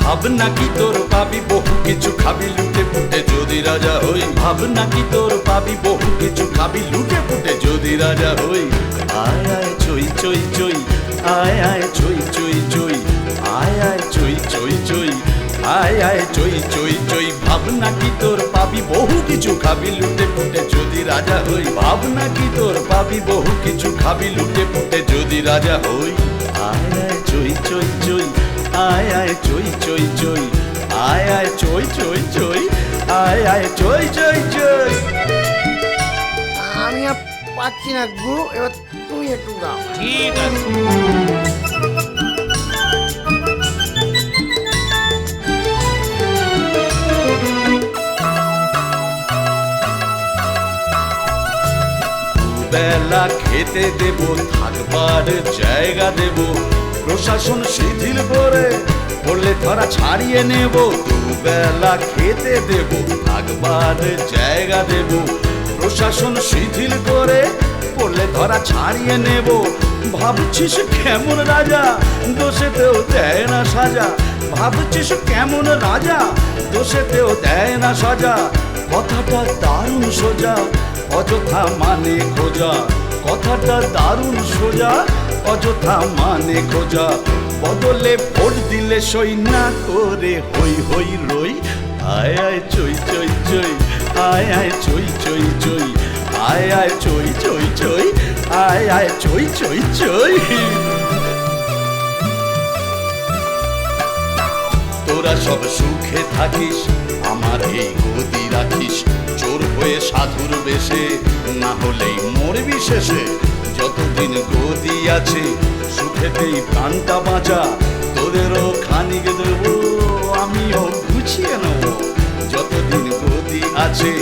ভাবনা কি তোর পাবি বহু কিছু, খাবি লুটে পুটে যদি রাজা হই। ভাবনা কি তোর পাবি বহু কিছু, খাবি লুটে পুটে যদি রাজা হই। আয় আয় চই চই চই, আয় আয় চই চই চই, আয় আয় চই চই চই, আয় আয় চই চই চই। ভাবনা কি তোর পাবি বহু কিছু, খাবি লুটে পুটে যদি রাজা হই। ভাবনা কি তোর পাবি বহু কিছু, খাবি লুটে পুটে যদি রাজা হই। আয় আয় চই চই চই, আয় আয় চই চই চই, আয় আয় চই চই চই, আয় আয় চই চই চই। আমি আর পাচ্ছি না গুরু, এবার তুমি একটু গাও। ঠিক আছে। বেলা খেতে দেব, থাকবার জায়গা দেব, প্রশাসন শিথিল করে বললে ধরা ছাড়িয়ে নেব। দুবেলা খেতে দেব, থাকবার জায়গা দেব, প্রশাসন শিথিল করে বললে ধরা ছাড়িয়ে নেব। ভাবছিস কেমন রাজা, দোষেতেও দেয় না সাজা। ভাবছিস কেমন রাজা, দোষেতেও দেয় না সাজা। কথাটা দারুণ সোজা, অযথা মানে খোঁজা। কথাটা দারুণ সোজা, অযথা মানে খোঁজা। বদলে ভোট দিলে সই না করে হই হই রই। আয় আয় চই চই চই, আয় আয় চই চই চই, আয় আয় চই চই চই, আয় আয় চই চই চই। তোরা সব সুখে থাকিস, আমার এই গদি রাখিস, চোর হয়ে সাধুর বেশে, না হলেই মরবি শেষে। যতদিন গদি আছে সুখেতেই প্রাণটা বাঁচা, তোদেরও খানিক দেবো, আমিও গুছিয়ে নেব। যতদিন গদি আছে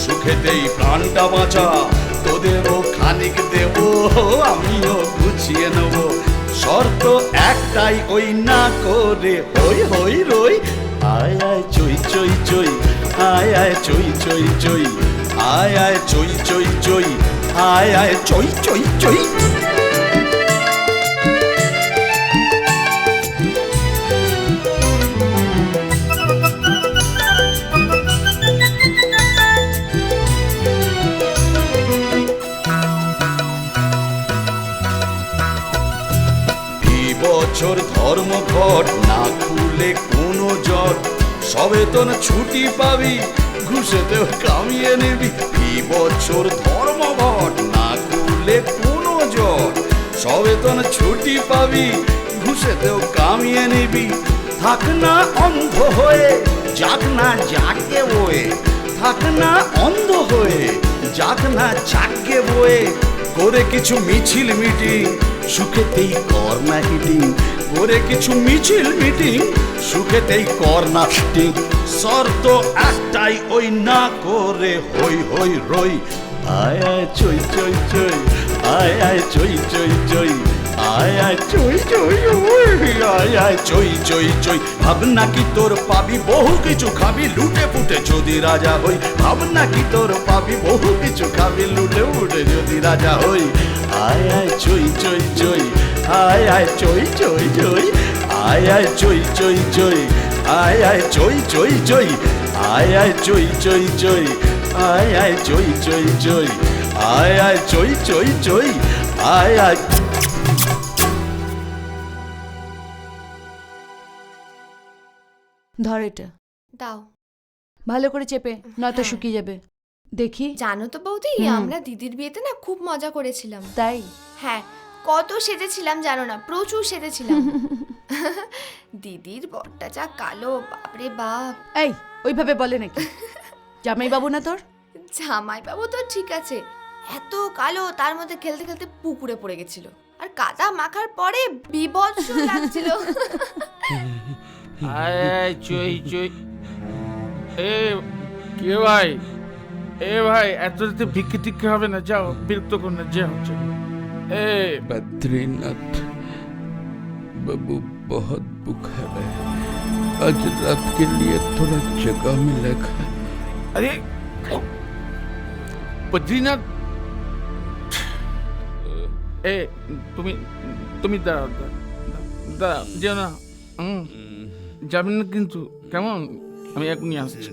সুখেতেই প্রাণটা বাঁচা, তোদেরও খানিক দেব, আমিও গুছিয়ে নেব। শর্ত একটাই, ওই না করে হই হই রই। আয় আয় চই চই চই, আয় আয় চই চই চই, আয় আয় চই চই চই, আয় আয় চই চই চই। বছর ধর্মঘট না খুলে কোনো জট, সবেতন ছুটি পাবি, ঘুষেতেও কামিয়ে নিবি। এই বছর ধর্মঘট না খুলে কোনো জট, সবেতন ছুটি পাবি, ঘুষেতেও কামিয়ে নিবি। থাক না অন্ধ হয়ে, যাক না জাগে বয়ে, থাক না অন্ধ হয়ে, যাক না জাগে বয়ে। করে কিছু মিছিল মিটিং, সুখেতেই কর না হিটিং, করে কিছু মিছিল মিটিং, সুখেতেই কর না হিটিং। শর্ত একটাই, ওই না করে হই হই রই। আয় আয় চই চই চই, আয় আয় চই চই চই, আয় আয় চই চই ওই, আয় আয় চই চই চই। ভাবনা কি তোর পাবি বহু কিছু খাবি, লুটে ফুটে যদি রাজা হই। ভাবনা কি তোর পাবি বহু কিছু খাবি, লুটে ফুটে যদি রাজা হই। আয় আয় চই চই চই, আয় আয় চই চই চই, আয় আয় চই চই চই, আয় আয় চই চই চই, আয় আয় চই চই চই, আয় আয় চই চই চই, আয় আয় চই চই চই, আয় আয়। ধর এটা, দাও। ভালো করে চেপে, নয়তো শুকিয়ে যাবে। দেখি। জানো তো বৌদি, আমরা দিদির বিয়েতে না খুব মজা করেছিলাম। তাই? হ্যাঁ, কত সেজেছিলাম জানো না, প্রচুর সেজেছিলাম। দিদির বরটা যা কালো, বাপরে বাপ। এই, ওইভাবে বলে নাকি? জামাই বাবু না তোর? জামাই বাবু তো ঠিক আছে, এত কালো, তার মধ্যে খেলতে খেলতে পুকুরে পড়ে গেছিল, আর কাদা মাখার পরে বিভৎস লাগছিল। আয় চই চই। এ কে ভাই? এ ভাই, এত রাতে ভিক্ষে টিক্ষে হবে না, যাও, বিরক্ত কর না, যাও। ए बद्रीनाथ बाबू बहुत बुखार है, आज रात के लिए थोड़ा जगह मिलेगा? अरे बद्रीनाथ, ए তুমি দাঁড়াও, দাঁড়াও, যেও না, যাবেন না কিন্তু, কেমন? আমি এখনই আসছি।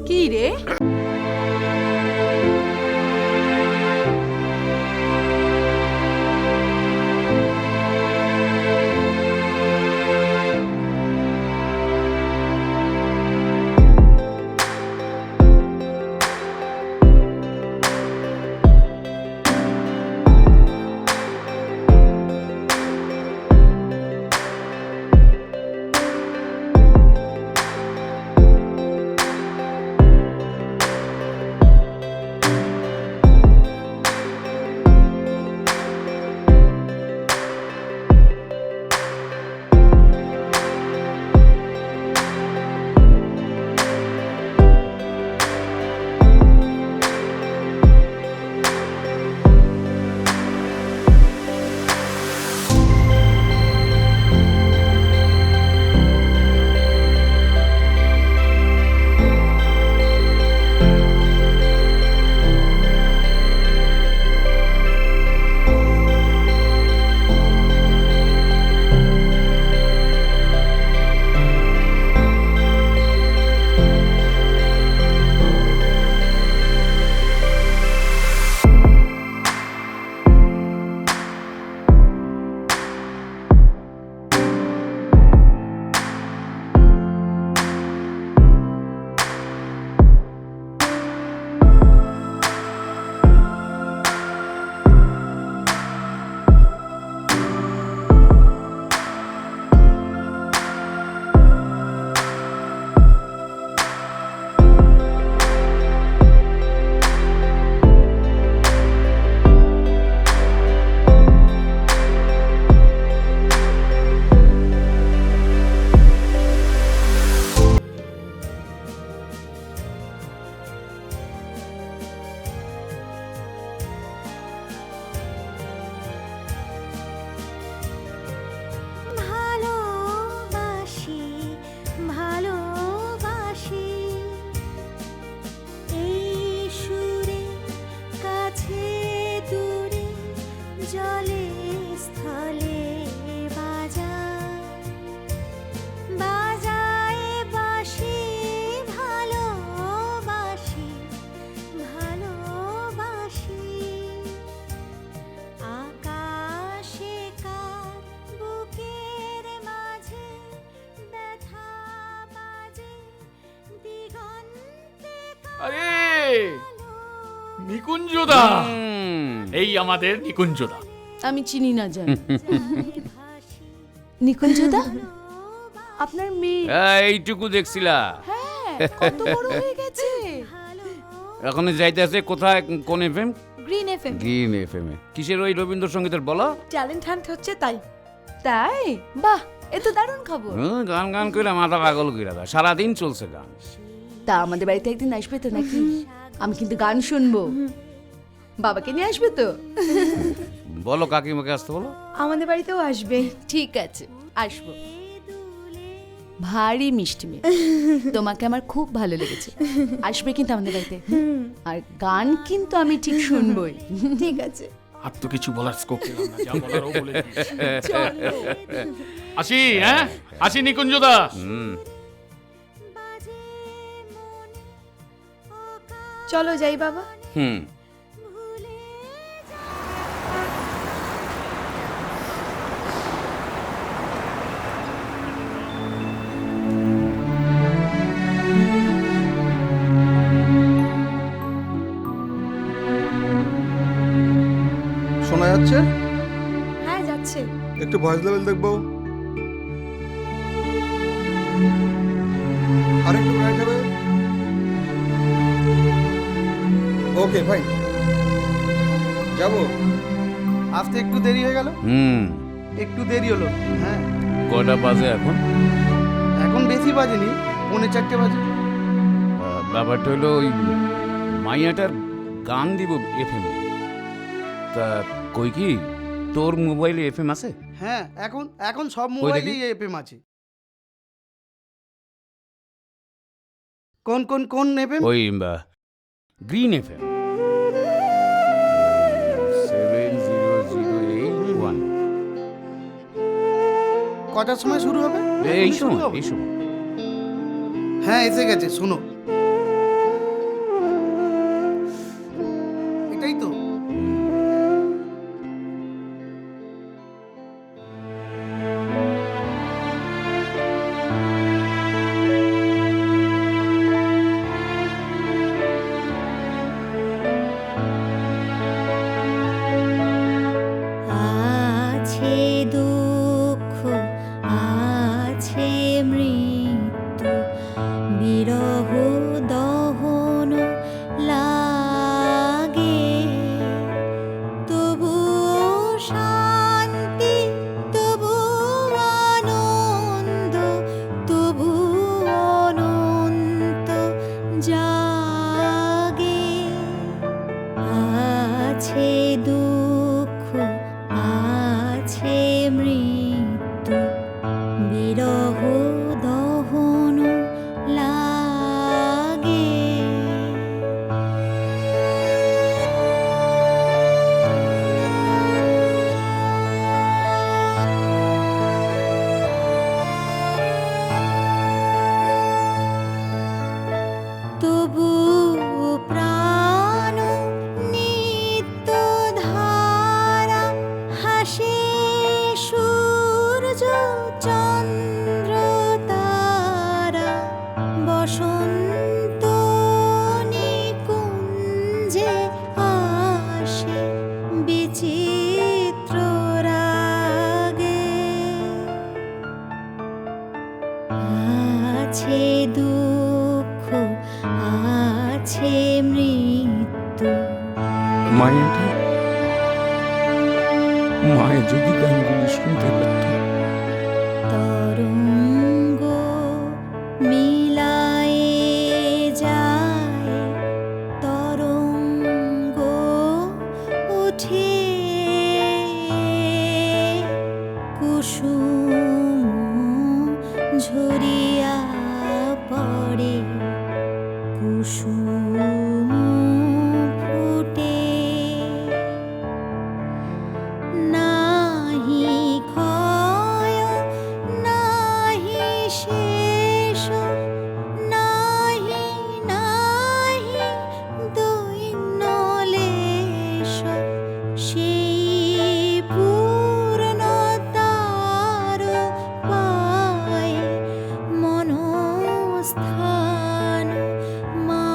কি রে? আরে নিকুঞ্জদা, এই আমাদের নিকুঞ্জদা। আমি চিনি না জান। নিকুঞ্জদা আপনার মেয়ে এইটুকু দেখছিলা? কত বড় হয়ে গেছে। এখন যাইতে আছে কোথায়? কোন FM? Green FM green FM এ। কিসের ওই রবীন্দ্রসঙ্গীতের বলো? ট্যালেন্ট হান্ট হচ্ছে তাই। তাই? বাহ, এ তো দারুণ খবর। গান গান কইরা মাথা পাগল কইরা দেয়, সারাদিন চলছে গান। তা আমাদের বাড়িতে একদিন আসবে তো নাকি? আমি কিন্তু গান শুনবো। বাবাকে নিয়ে আসবে তো? বলো কাকিমাকে আসতে বলো। আমাদের বাড়িতেও আসবে। ঠিক আছে, আসবো। ভারী মিষ্টি মেয়ে, তোমাকে আমার খুব ভালো লেগেছে। আসবে কিন্তু আমাদের বাড়িতে, আর গান কিন্তু আমি ঠিক শুনবই। ঠিক আছে। আর তো কিছু বলার স্কোপ পেলাম না, যা বলার ও বলে দিয়েছে। আসি, হ্যাঁ আসি নিকুঞ্জদা। চলো যাই বাবা। শোনা যাচ্ছে? হ্যাঁ যাচ্ছে। একটু ভয়েস লেভেল দেখবো। আরেকটু ব্রাইট হবে। ওকে ফাইন, যাবো। আসতে একটু দেরি হয়ে গেল। একটু দেরি হলো। হ্যাঁ, কয়টা বাজে এখন? এখন বেশি বাজেনি, 3:45 বাজে। ব্যাপারটা হলো ওই মাইয়াটার গান দিব এফএম এ। তা কই কি তোর মোবাইলে এফএম আছে? হ্যাঁ, এখন এখন সব মোবাইলেই এফএম আছে। কোন কোন কোন এফএম? ওই গ্রিন এফএম 70081। কটার সময় শুরু হবে? এই শুরু সময় হবে? এই সময়। হ্যাঁ, এসে গেছে, শোনো। এটাই তো। আছে দুঃখ, আছে মৃত্যু, বিরহ দহন লাগে, তবুও শান্তি, তবুও আনন্দ, তবুও অনন্ত জাগে। আছে দুঃখ, আছে মৃত্যু, বিরহ দহন লাগে। তবু প্রাণ নিত্য ধারা, হাসে সূর্য চন্দ্র তারা, বসন্ত নিকুঞ্জে আসে বিচিত্র রাগে। আছে দুঃখ, আছে মৃত্যু। মায়াটা, মায়া যদি গানগুলি শুনতে পারত। তরঙ্গ মিলায়ে যায়, তরঙ্গ উঠে, কুসুম ঝরিয়া পড়ে, কুসুম ফুটে, নাহি ক্ষয়, নাহি শেষ, নাহি নাহি দৈন্য লেশ, সেই পূর্ণতার পায় মনস্থান। মা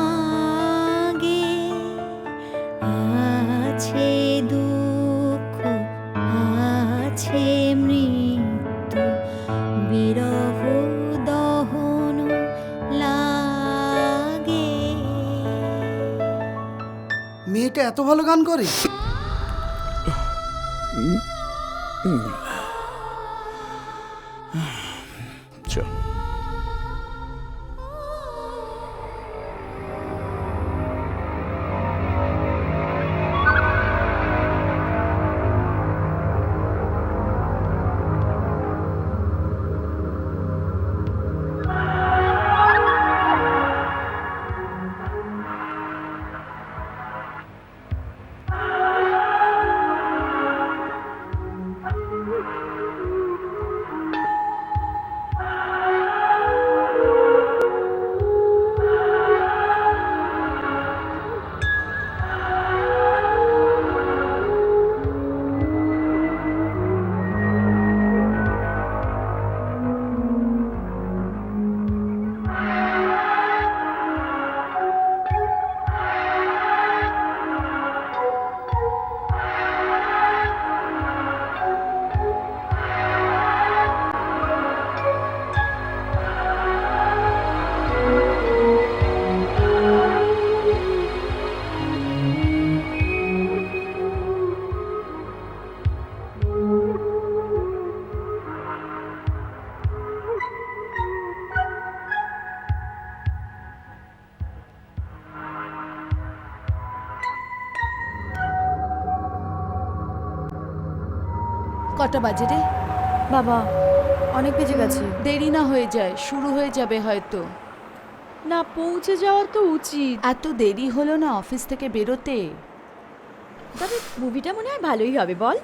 এত ভালো গান করে? চল। কটা বাজে রে? বাবা অনেক বেজে গেছে। দেরি না হয়ে যায়, শুরু হয়ে যাবে হয়তো। না পৌঁছে যাওয়ার তো উচিত। এত দেরি হলো না অফিস থেকে বেরোতে। তবে মুভিটা মনে হয় ভালোই হবে, বল?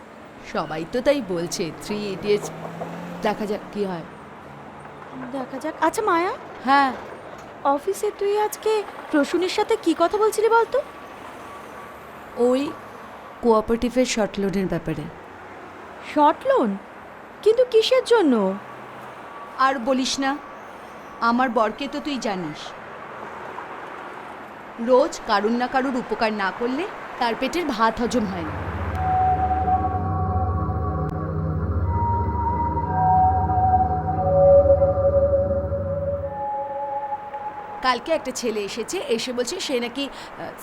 সবাই তো তাই বলছে, 3 ইডিয়টস। দেখা যাক কি হয়। দেখা যাক। আচ্ছা মায়া, হ্যাঁ অফিসে তুই আজকে প্রসূনের সাথে কি কথা বলছিলি বলতো? ওই কোঅপারেটিভের শর্ট লোনের ব্যাপারে। Short loan? কিন্তু কিসের জন্য? আর বলিস না, আমার বরকে তো তুই জানিস, রোজ কারুর না কারুর উপকার না করলে তার পেটের ভাত হজম হয় না। কালকে একটা ছেলে এসেছে, এসে বলছে সে নাকি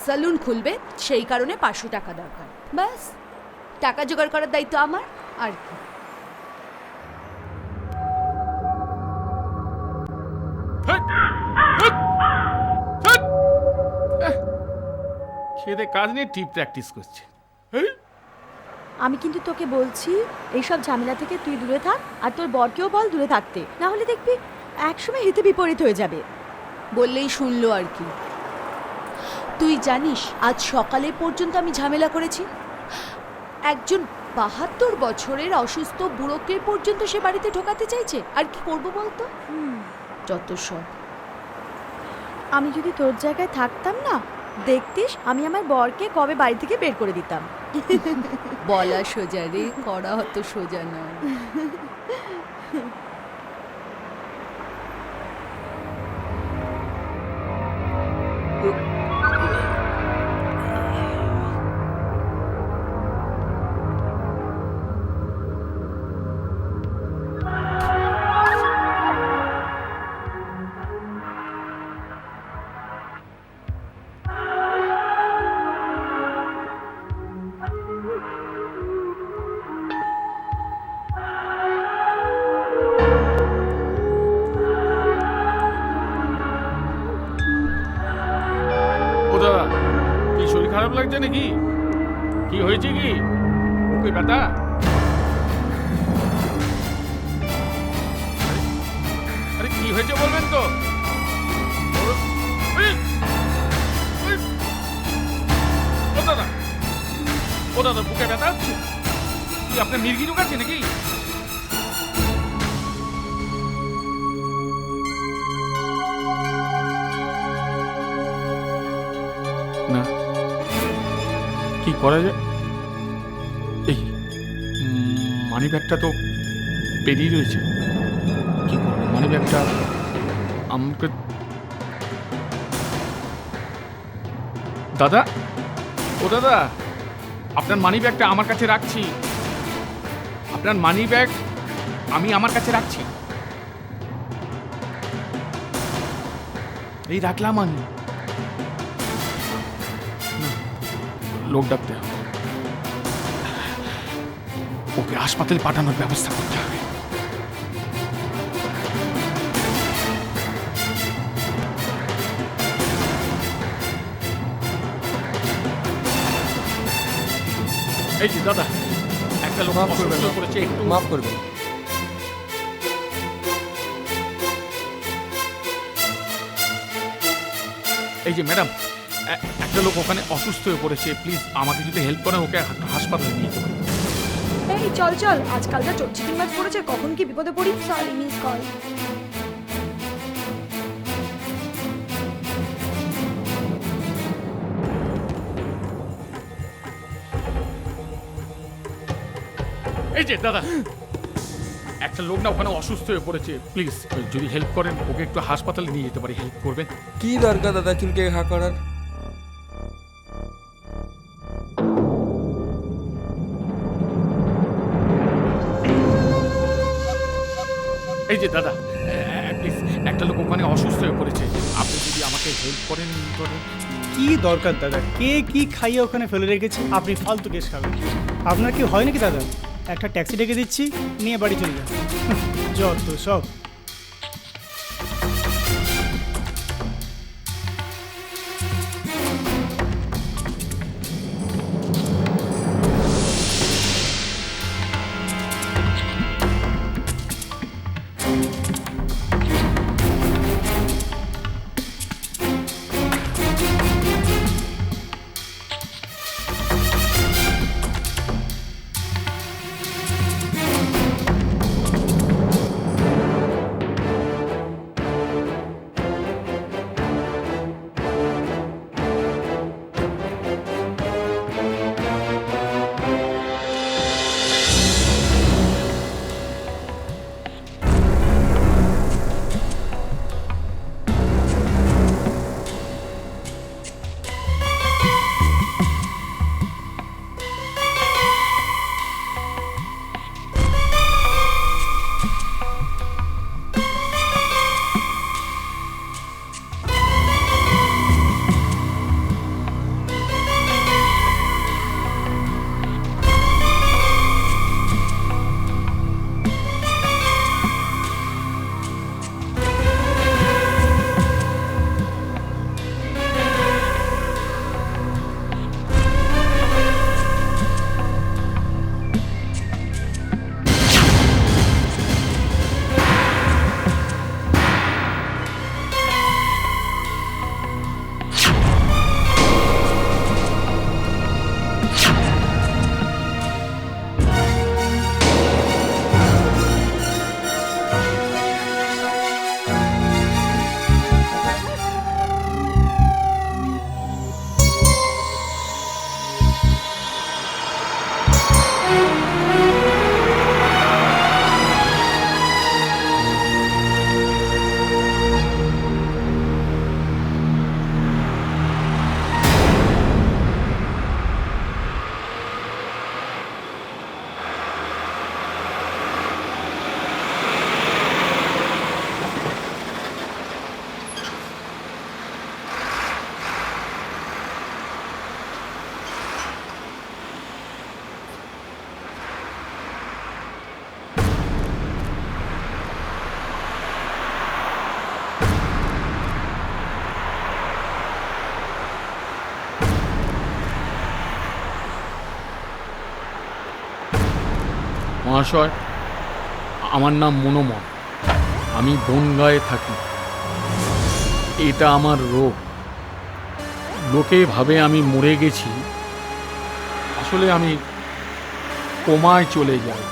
সেলুন খুলবে, সেই কারণে 500 টাকা দরকার। ব্যাস, টাকা জোগাড় করার দায়িত্ব আমার। আর কি? খেদে কাজ নিয়ে টিপ প্র্যাকটিস করছে। আমি কিন্তু তোকে বলছি এইসব ঝামেলা থেকে তুই দূরে থাক, আর তোর বরকেও বল দূরে থাকতে, না হলে দেখবি একসময় হিতে বিপরীত হয়ে যাবে। বললেই শুনলো আর কি। তুই জানিস আজ সকালে পর্যন্ত আমি ঝামেলা করেছি। একজন 72 বছরের অসুস্থ বুড়োকে পর্যন্ত সে বাড়িতে ঢোকাতে চাইছে। আর কি করবো বলতো? যত সব। আমি যদি তোর জায়গায় থাকতাম না, দেখতিস আমি আমার বরকে কবে বাড়ি থেকে বের করে দিতাম। বলা সোজা রে, করা হত সোজা নয়। ও দাদা, কি শরীর খারাপ লাগছে নাকি? কি হয়েছে? কি বুকে ব্যথা? আরে কি হয়েছে বলবেন তো? ও দাদা, বুকে ব্যথা হচ্ছে? কি আপনার মির্গি ঢুকাচ্ছে নাকি? না, কি করা যায়? এই মানি ব্যাগটা তো পেরিয়ে রয়েছে। কি করবো? মানি ব্যাগটা আমাকে... দাদা, ও দাদা, আপনার মানি ব্যাগটা আমার কাছে রাখছি। আপনার মানি ব্যাগ আমি আমার কাছে রাখছি। এই রাখলাম আমি। লোক ডাকতে হবে, ওকে হাসপাতালে পাঠানোর ব্যবস্থা করতে হবে। এই যে দাদা, একটা লোক অসুস্থ করেছে, একটু মাফ করবেন। এই যে ম্যাডাম, একটা লোক ওখানে অসুস্থ হয়ে পড়েছে, প্লিজ আমাকে যদি হেল্প করেন ওকে হাসপাতালে নিয়ে যেতে পারি। এই চল চল, আজকাল যা চিটিং মাছ পড়েছে, কখন কি বিপদে পড়ি। Sorry miss call. এই যে দাদা, একটা লোক না ওখানে অসুস্থ হয়ে পড়েছে, প্লিজ যদি হেল্প করেন ওকে একটু হাসপাতালে নিয়ে যেতে পারি, হেল্প করবেন? কি দরকার দাদা চুলকে ঘা করার? এই যে দাদা, প্লিজ একটা লোক ওখানে অসুস্থ হয়ে পড়েছে, আপনি যদি আমাকে হেল্প করেন। কি দরকার দাদা? কে কি খাইয়ে ওখানে ফেলে রেখেছে? আপনি ফালতু কেস খাবেন। আপনার কি হয় নাকি দাদা? একটা ট্যাক্সি ডেকে দিচ্ছি, নিয়ে বাড়ি চলে যান। যত সব। মহাশয়, আমার নাম মনোমন, আমি বনগাঁয়ে থাকি। এটা আমার রোগ। লোকে ভাবে আমি মরে গেছি, আসলে আমি কোমায় চলে যাই।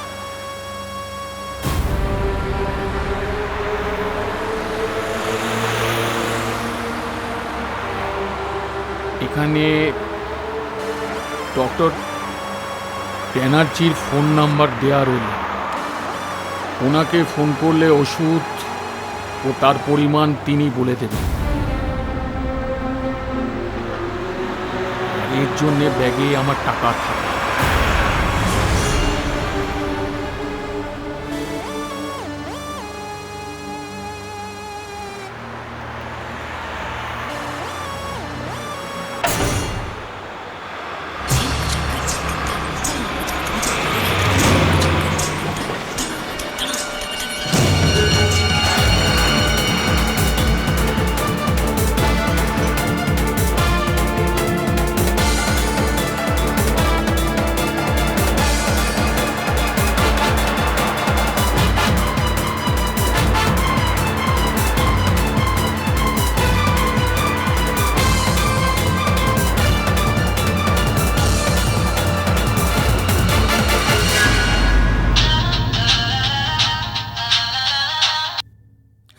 এখানে ডক্টর ব্যানার্জির ফোন নাম্বার দেওয়া রইল, ওনাকে ফোন করলে ওষুধ ও তার পরিমাণ তিনি বলে দেবেন। এর জন্যে ব্যাগে আমার টাকা থাকে।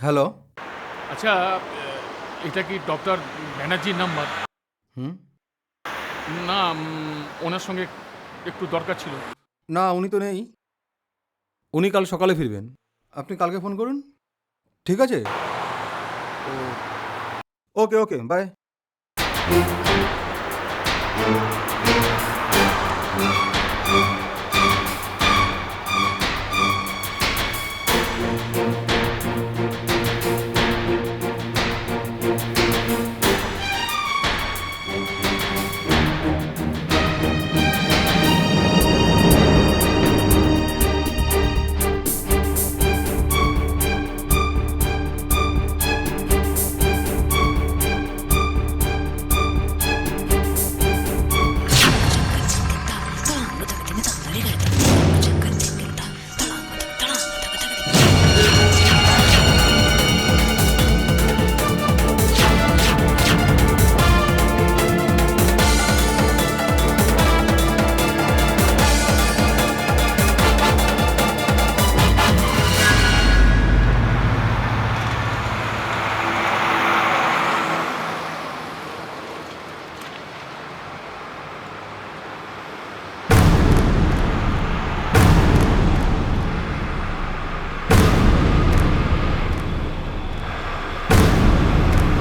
হ্যালো। আচ্ছা, এটা কি ডক্টর ব্যানার্জির নাম্বার? হুম। না, ওনার সঙ্গে একটু দরকার ছিল। না, উনি তো নেই। উনি কাল সকালে ফিরবেন। আপনি কালকে ফোন করুন, ঠিক আছে? ওকে ওকে, বাই।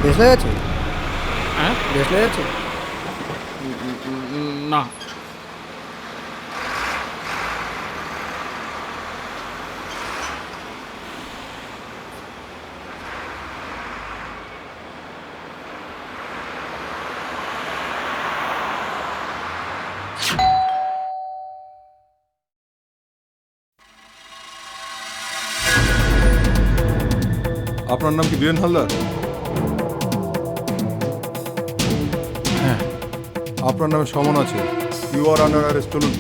দেশলাই আছে? হ্যাঁ, দেশলাই আছে? না। আপনার নাম কি বীরেন হালদার? হ্যাঁ। আপনার নামে সমন আছে। You are under arrest. চলুন।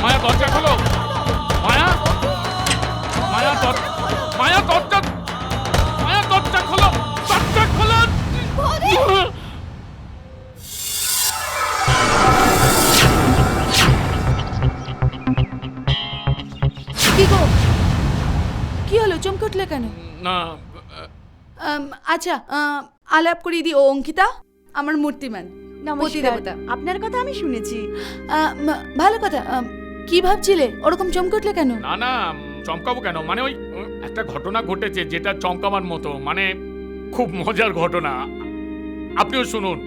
মায়া, দরজা খোলো। মায়া, মায়া, মায়া, দরজা, মায়া, দরজা খোলো, দরজা খোলো। কি গো, কি হলো, চমকে উঠলে কেন? না, আচ্ছা, আলাপ করিয়ে দিই। ও অঙ্কিতা, আমার মূর্তিমান, পতি দেবতা। আপনার কথা আমি শুনেছি। ভালো কথা। কি ভাবছিলে, ওরকম চমকে উঠলে কেন? না না, চমকাবো কেন? মানে ওই একটা ঘটনা ঘটেছে যেটা চমকাবার মতো, মানে খুব মজার ঘটনা। আপনিও শুনুন।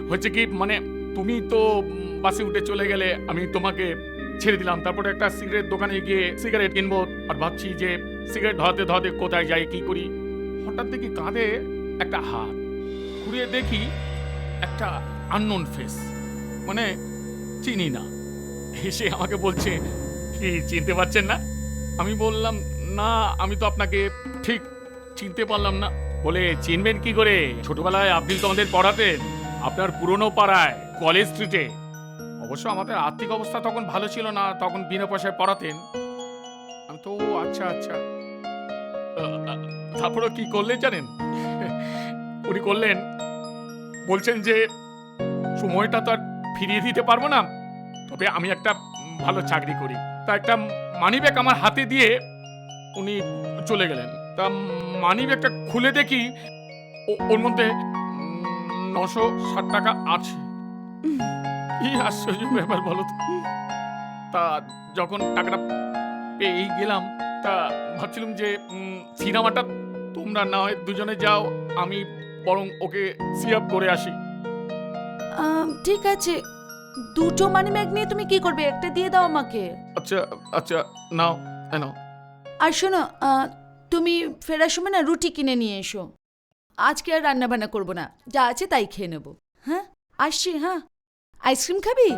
হচ্ছে কি, মানে তুমি তো বাসে উঠে চলে গেলে, আমি তোমাকে ছেড়ে দিলাম। তারপরে একটা সিগারেট দোকানে গিয়ে সিগারেট কিনবো, আর ভাবছি যে সিগারেট ধরাতে ধরাতে কোথায় যাই, কি করি। হঠাৎ দেখি কাঁধে একটা হাত, ঘুরিয়ে দেখি একটা আননোন ফেস, মানে চিনি না। এসে আমাকে বলছে, কি চিনতে পারছেন না? আমি বললাম, না, আমি তো আপনাকে ঠিক চিনতে পারলাম না। বলে, চিনবেন কি করে? ছোটবেলায় আপনি তো আমাদের পড়াতেন, আপনার পুরনো পাড়ায়, কলেজ স্ট্রিটে। অবশ্য আমাদের আর্থিক অবস্থা তখন ভালো ছিল না, তখন বিনা পয়সায় পড়াতেন। আমি তো, আচ্ছা আচ্ছা। তারপরে কি করলেন জানেন? উনি করলেন, বলছেন যে সময়টা তো আর ফিরিয়ে দিতে পারবো না, তবে আমি একটা ভালো চাকরি করি। তা একটা মানিব্যাগ আমার হাতে দিয়ে উনি চলে গেলেন। তা মানিব্যাগটা খুলে দেখি ওর মধ্যে 960 টাকা আছে। কি আশ্চর্য ব্যাপার বলো তো। তা যখন টাকাটা পেয়ে গেলাম, তা ভাবছিলাম যে সিনেমাটা তোমরা না হয় দুজনে যাও, আমি বরং ওকে সিআপ করে আসি। ঠিক আছে, দুটো মানি ব্যাগ নিয়ে তুমি কি করবে? একটা দিয়ে দাও আমাকে। আচ্ছা আচ্ছা, নাও নাও। আর শোনো, তুমি ফেরার সময় না রুটি কিনে নিয়ে এসো। আজকে আর রান্না বান্না করবো না, যা আছে তাই খেয়ে নেবো। হ্যাঁ, আসছি। হ্যাঁ, আইসক্রিম খাবি?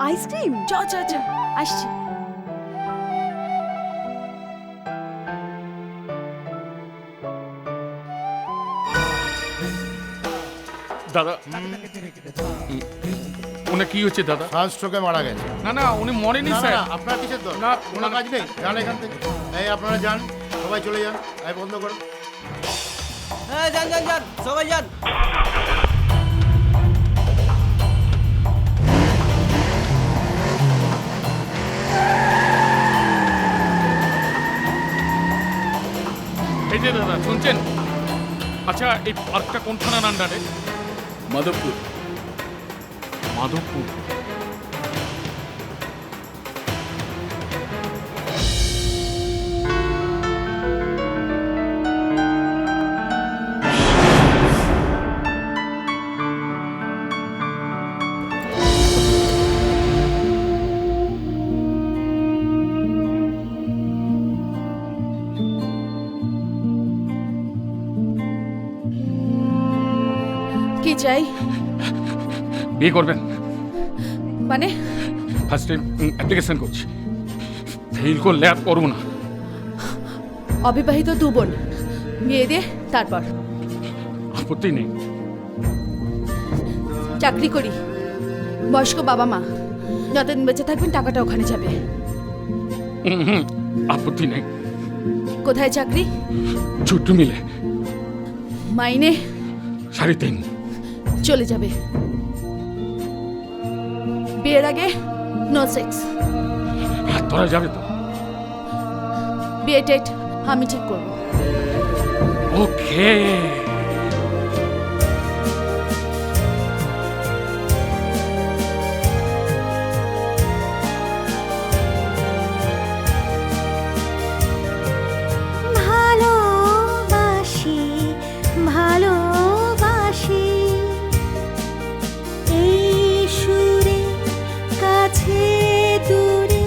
আইসক্রিম? চ চ চ, আসছি। দাদা উনি কি হচ্ছে দাদা? সানস্ট্রোকে মারা গেছে। না না উনি মরেনি না, স্যার। না, আপনার কিসের দরকার? না, কোনো কাজ নেই, যান এখান থেকে। এই আপনারা যান, সবাই চলে যান, এই বন্ধ করো। হ্যাঁ যান যান যান সবাই যান। এই যে দাদা শুনছেন? আচ্ছা এই পার্কটা কোন থানার আন্ডারে? মাধবপুর। মাধবপুর। কি চাই? বিয়ে করবেন? মানে ফার্স্ট টাইম অ্যাপ্লিকেশন করছি, ফেল করলে আর করবো না। অবিবাহিত দু বোন, বিয়ে দিয়ে তারপর আপত্তি নেই। চাকরি করি, বয়স্ক বাবা মা, যতদিন বেঁচে থাকবেন টাকাটা ওখানে যাবে। আপত্তি নেই। কোথায় চাকরি? ছোট্ট মিলে, মাইনে 3.5। চলে যাবে। বিয়ের আগে নো সেক্স। তোরা যাবে তো? বিয়ে ডেট আমি ঠিক করবো। ওকে। ভালোবাসি ভালোবাসি এই সুরে কাছে দূরে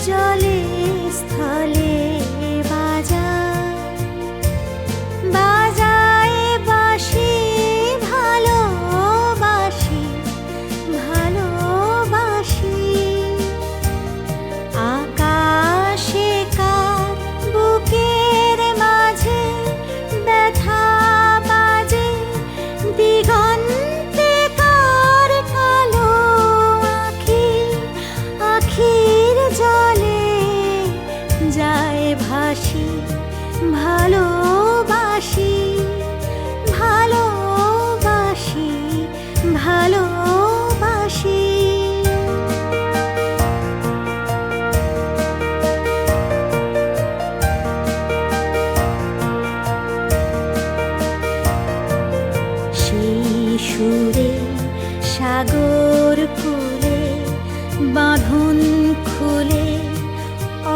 জলে স্থলে বাজায় বাঁশি ভালোবাসি ভালোবাসি আকাশে কার বুকের মাঝে ব্যথা বাজে দিগন্তে কার কালো আখির জলে যায় ভাসি ভালোবাসি ভালোবাসি ভালোবাসি সেই সুরে সাগর কুলে বাঁধন খুলে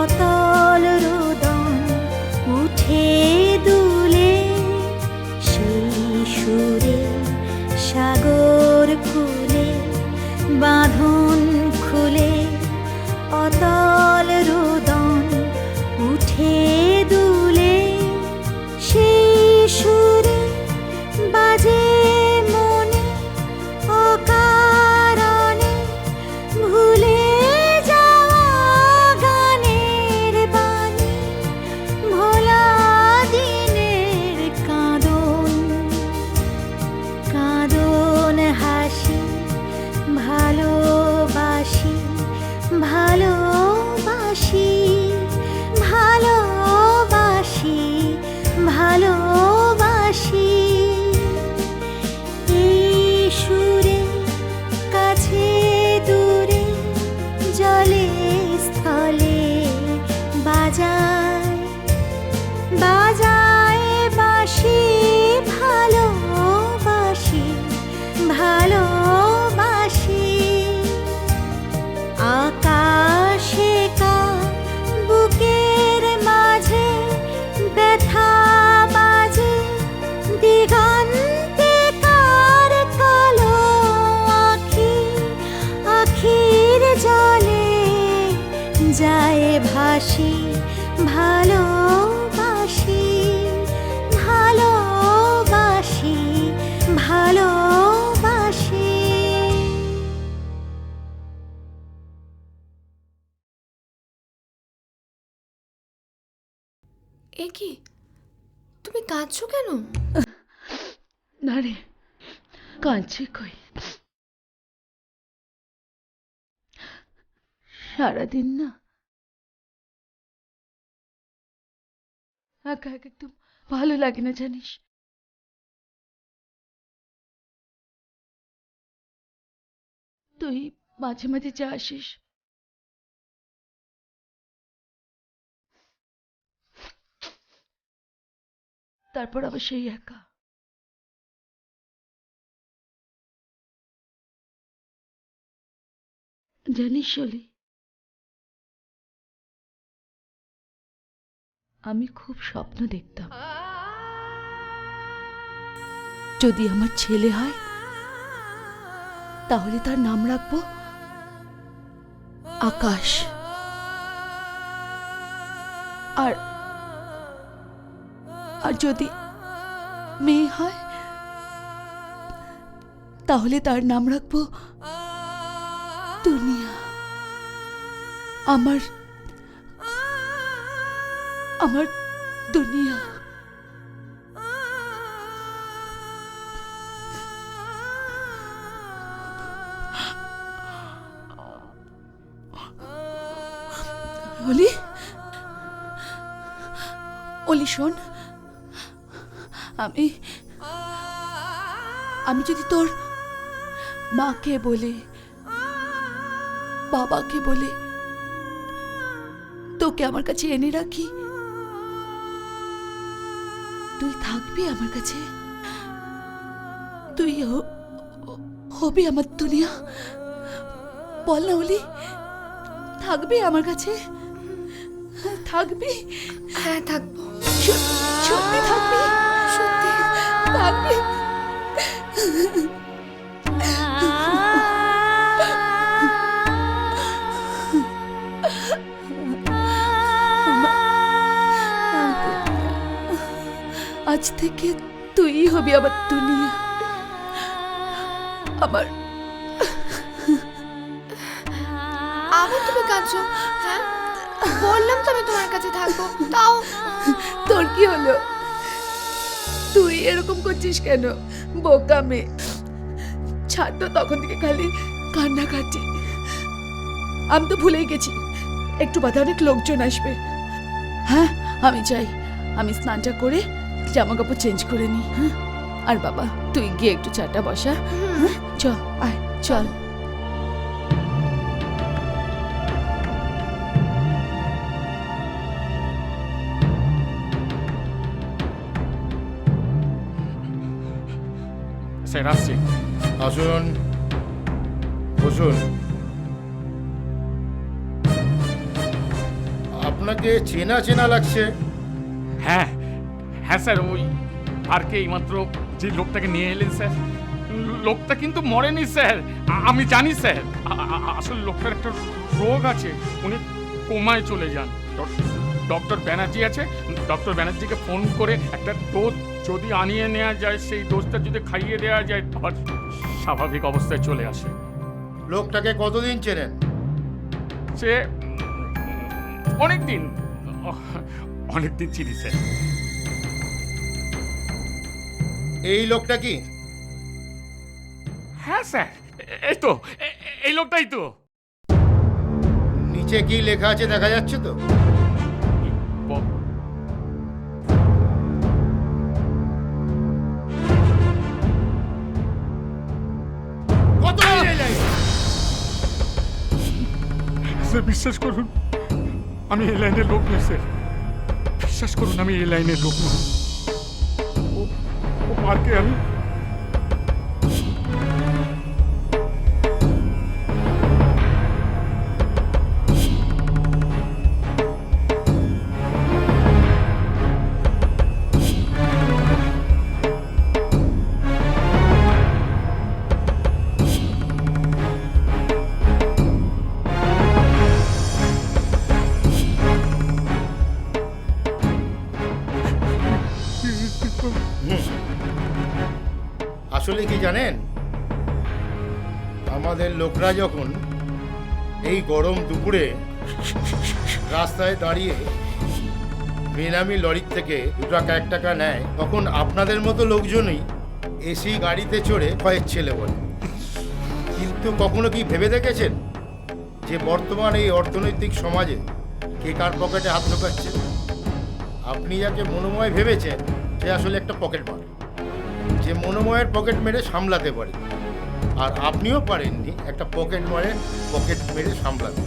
অতল রোদন উঠে দুলে সেই সুরে সাগর কুলে বাঁধন খুলে অতল রোদন উঠে দুলে সেই সুরে বাজে মনে অকারণে ভুলে যাওয়া গানের বাণী ভোলা দিনের কাঁদন কাঁদন হাসি ভালোবাসি ভালোবাসি ভালোবাসি ভালোবাসি এই সুরে কাছে দূরে জলে স্থলে বাজায় বাঁশি ভালোবাসি ভালোবাসি আকাশে কার বুকের মাঝে ব্যথা বাজে দিগন্তে কার কালো আখির জলে যায় ভাসি ভালোবাসি ভালোবাসি ভালোবাসি এ কি তুমি কাঁদছো কেন? না রে, কাঁদছে কই? সারাদিন না একা একা একদম ভালো লাগে না জানিস। তুই মাঝে মাঝে যা আসিস, তারপর আবার সেই একা। জানিস শলি, আমি খুব স্বপ্ন দেখতাম যদি আমার ছেলে হয় তাহলে তার নাম রাখবো আকাশ, আর আর যদি মেয়ে হয় তাহলে তার নাম রাখবো দুনিয়া। আমার আমার দুনিয়া। অলি, অলি শোন, আমি যদি তোর মাকে বলে বাবাকে বলে তোকে আমার কাছে এনে রাখি, তুই থাকবি আমার কাছে? তুই হবি আমার দুনিয়া? বল না অলি, থাকবি আমার কাছে? থাকবি? হ্যাঁ থাকবো। সত্যি থাকবি? সত্যি থাকবি? আজ থেকে তুই হবি আমার দুনিয়া। আমার আবার তুমি কাঁদছো? হ্যাঁ বললাম তো আমি তোমার কাছে থাকবো, তাও তোর কি হলো? তুই এরকম করছিস কেন? বোকা মেয়ে, ছাড় তো, তখন থেকে খালি কান্নাকাটি। আমি তো ভুলেই গেছি একটু বাদে অনেক লোকজন আসবে। হ্যাঁ আমি যাই, আমি স্নানটা করে জামা কাপড় চেঞ্জ করে নি। হ্যাঁ আর বাবা তুই গিয়ে একটু চাটা বসা। হ্যাঁ চল, আয় চল। স্যার আসছি। আসুন, বসুন। আপনাকে চেনা চেনা লাগছে। হ্যাঁ হ্যাঁ স্যার, ওই পার্কে এইমাত্র যে লোকটাকে নিয়ে এলেন স্যার, লোকটা কিন্তু মরেনি স্যার। আমি জানি স্যার, আসলে লোকটার একটা রোগ আছে, উনি কোমায় চলে যান। ডক্টর ব্যানার্জি আছে, ডক্টর ব্যানার্জিকে ফোন করে একটা ডোজ যদি আনিয়ে নেওয়া যায়, সেই ডোজটা যদি খাইয়ে দেওয়া যায় আবার স্বাভাবিক অবস্থায় চলে আসে। লোকটাকে কতদিন চেনেন? সে অনেকদিন চিনি স্যার। এই লোকটা কি? হ্যাঁ স্যার, এই তো এই লোকটাই তো। নিচে কি লেখা আছে দেখা যাচ্ছে তো? স্যার বিশ্বাস করুন, আমি এই লাইনের লোক নই স্যার। বিশ্বাস করুন, আমি এই লাইনের লোক নই। ও পার্কে আমি আসলে কি জানেন, আমাদের লোকরা যখন এই গরম দুপুরে রাস্তায় দাঁড়িয়ে বেনামি লরির থেকে 2 টাকা 1 টাকা নেয়, তখন আপনাদের মতো লোকজনই এসি গাড়িতে চড়ে ভয়ের ছেলে বলে। কিন্তু কখনো কি ভেবে দেখেছেন যে বর্তমান এই অর্থনৈতিক সমাজে কে কার পকেটে হাত ঢোকাচ্ছে? আপনি যাকে মনোময় ভেবেছেন সে আসলে একটা পকেট মার, যে মনোময়ের পকেট মেরে সামলাতে পারে। আর আপনিও পারেননি একটা পকেট মেরে সামলাতে।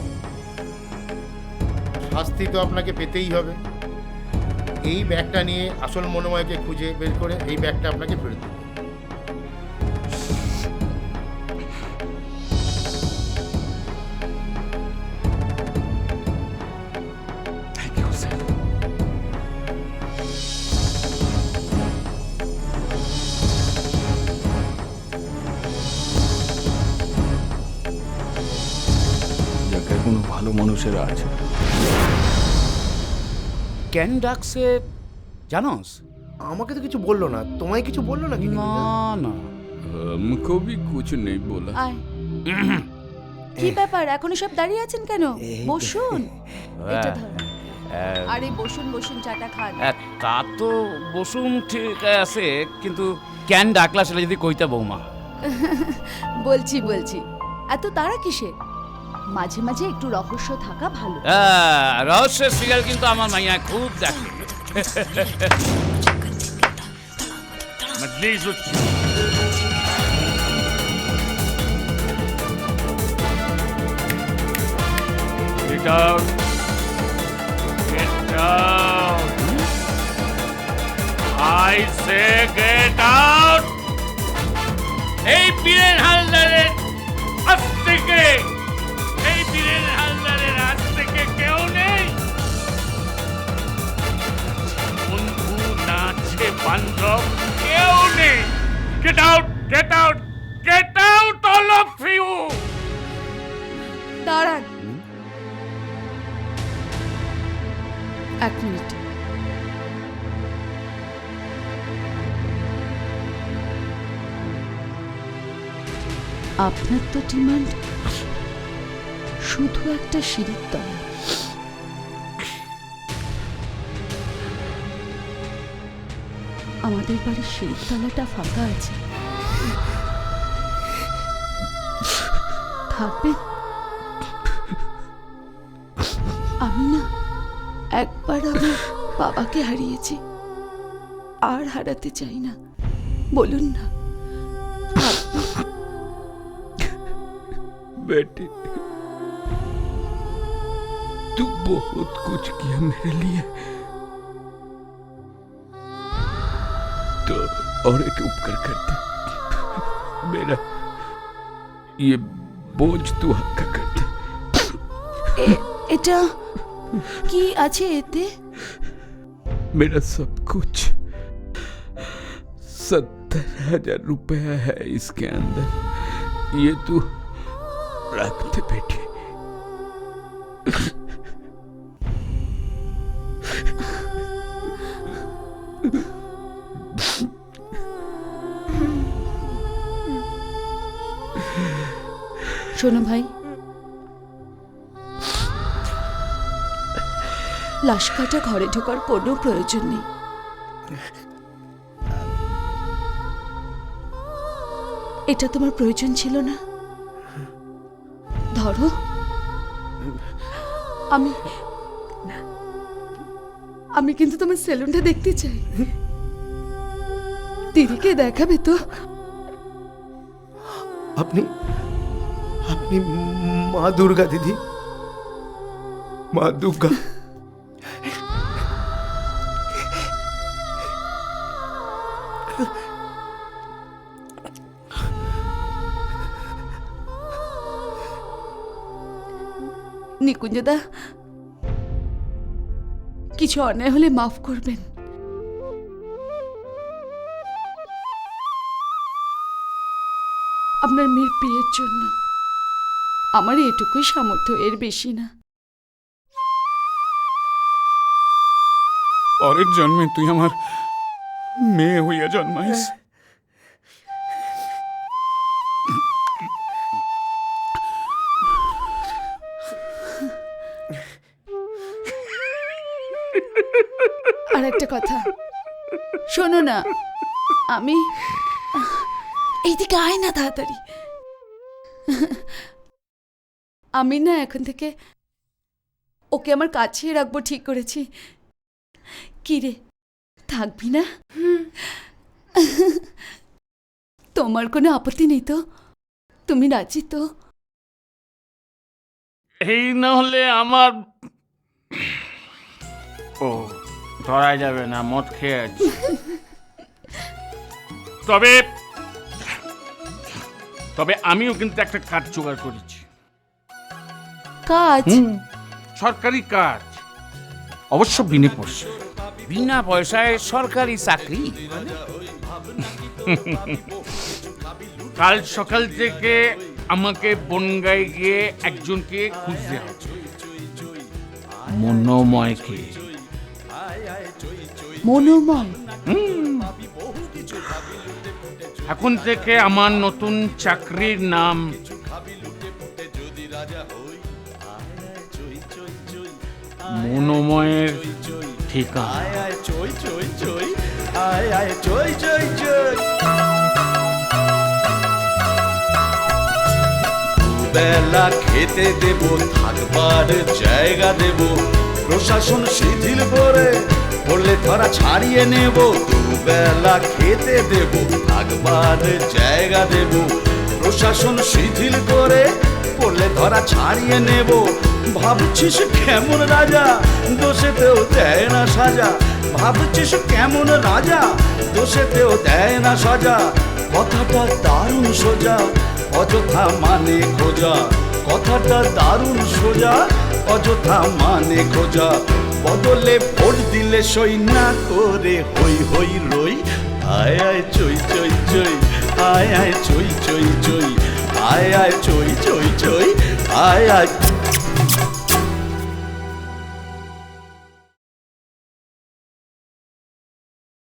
শাস্তি তো আপনাকে পেতেই হবে। এই ব্যাগটা নিয়ে আসল মনোময়কে খুঁজে বের করে এই ব্যাগটা আপনাকে ফেরত দেবে। জায়গায় কোনো ভালো মানুষেরা আছে। কেন ডাকছে জানোস? আমাকে তো কিছু বললো না। তোমায় কিছু বললো না? না না, हमको भी कुछ नहीं बोला। আয়। কি ব্যাপার, এখনো সব দাঁড়িয়ে আছেন কেন? বসুন। এটা ধর। আরে বসুন বসুন, চাটা খান। তা তো বসুন ঠিক আছে, কিন্তু কেন ডাকলা সেটা যদি কইতা বৌমা। বলছি এত তাড়া কিসে? মাঝে মাঝে একটু রহস্য থাকা ভালো। রহস্যের সিরিয়াল কিন্তু আমার মাইয়া খুব দেখে। Get out! Get out! I say get out! এই বীরেন হালদারের আজ থেকে কেউ নেই। বন্ধু নাচে বান্ধব কেউ নেই। Get out! Get out! Get out all of you! দাঁড়ান এক মিনিট। আপনার তো ডিমান্ড শুধু একটা সিঁড়ির তলা। আমাদের বাড়ির সিঁড়ির তলাটা ফাঁকা আছে, থাকবেন? আমি না একবার আমার বাবাকে হারিয়েছি, আর হারাতে চাই না। বলুন না। बेटी, तू बहुत कुछ किया मेरे लिए, तो और एक उपकार करते, मेरा ये बोझ तू हल्का करते। এটা কি আছে এতে? मेरा सब कुछ 70,000 रुपया है इसके अंदर, ये तू रखते बेटी। শোনো ভাই, লাশ কাটা ঘরে ঢোকার কোনো প্রয়োজন নেই। এটা তোমার প্রয়োজন ছিল না? ধরো, আমি কিন্তু তোমার সেলুনটা দেখতে চাই। দিদিকে দেখাবে তো? আপনি মা দুর্গা দিদি, মা দুর্গা। নিকুঞ্জদা, কিছু অন্যায় হলে মাফ করবেন। আপনার মেয়ের বিয়ের জন্য আমার এটুকুই সামর্থ্য, এর বেশি না। পরের জন্মে তুই আমার মেয়ে হইয়া জন্মাইস। আর একটা কথা শোনো না, আমি এইদিকে আয় না তাড়াতাড়ি। আমি না এখন থেকে ওকে আমার কাছেই রাখবো ঠিক করেছি। কি রে, থাকবি না? তোমার কোনো আপত্তি নেই তো? তুমি রাজি তো? এই না হলে আমার ও ধরা যাবে না, মদ খেয়ে আছি। তবে তবে আমিও কিন্তু একটা কাজ জোগাড় করেছি। কাজ? সরকারি কাজ, অবশ্য বিনে পয়সা। বিনা পয়সায় সরকারি চাকরি? কাল সকাল থেকে আমাকে বনগাঁয় গিয়ে একজনকে খুঁজতে হবে, মনোময়কে। মনোময়? এখন থেকে আমার নতুন চাকরির নাম মনোময়ের ঠিকানা। বেলা খেতে দেব, থাকবার জায়গা দেব, প্রশাসন শিথিল করে পড়লে ধরা ছাড়িয়ে নেব। দুবেলা খেতে দেব, থাকবার জায়গা দেব, প্রশাসন শিথিল করে পড়লে ধরা ছাড়িয়ে নেব। ভাবছিস কেমন রাজা, দোষেতেও দেয় না সাজা। ভাবছিস কেমন রাজা, দোষেতেও দেয় না সাজা। কথাটা দারুণ সোজা, অযথা মানে খোঁজা। কথাটা দারুণ সোজা, অযথা মানে খোঁজা। বদলে ভোট দিলে সই না করে হই হই রই। আয় আয় চই চই চই, আয় আয় চই চই চই, আয় আয় চই চই চই, আয় আয়।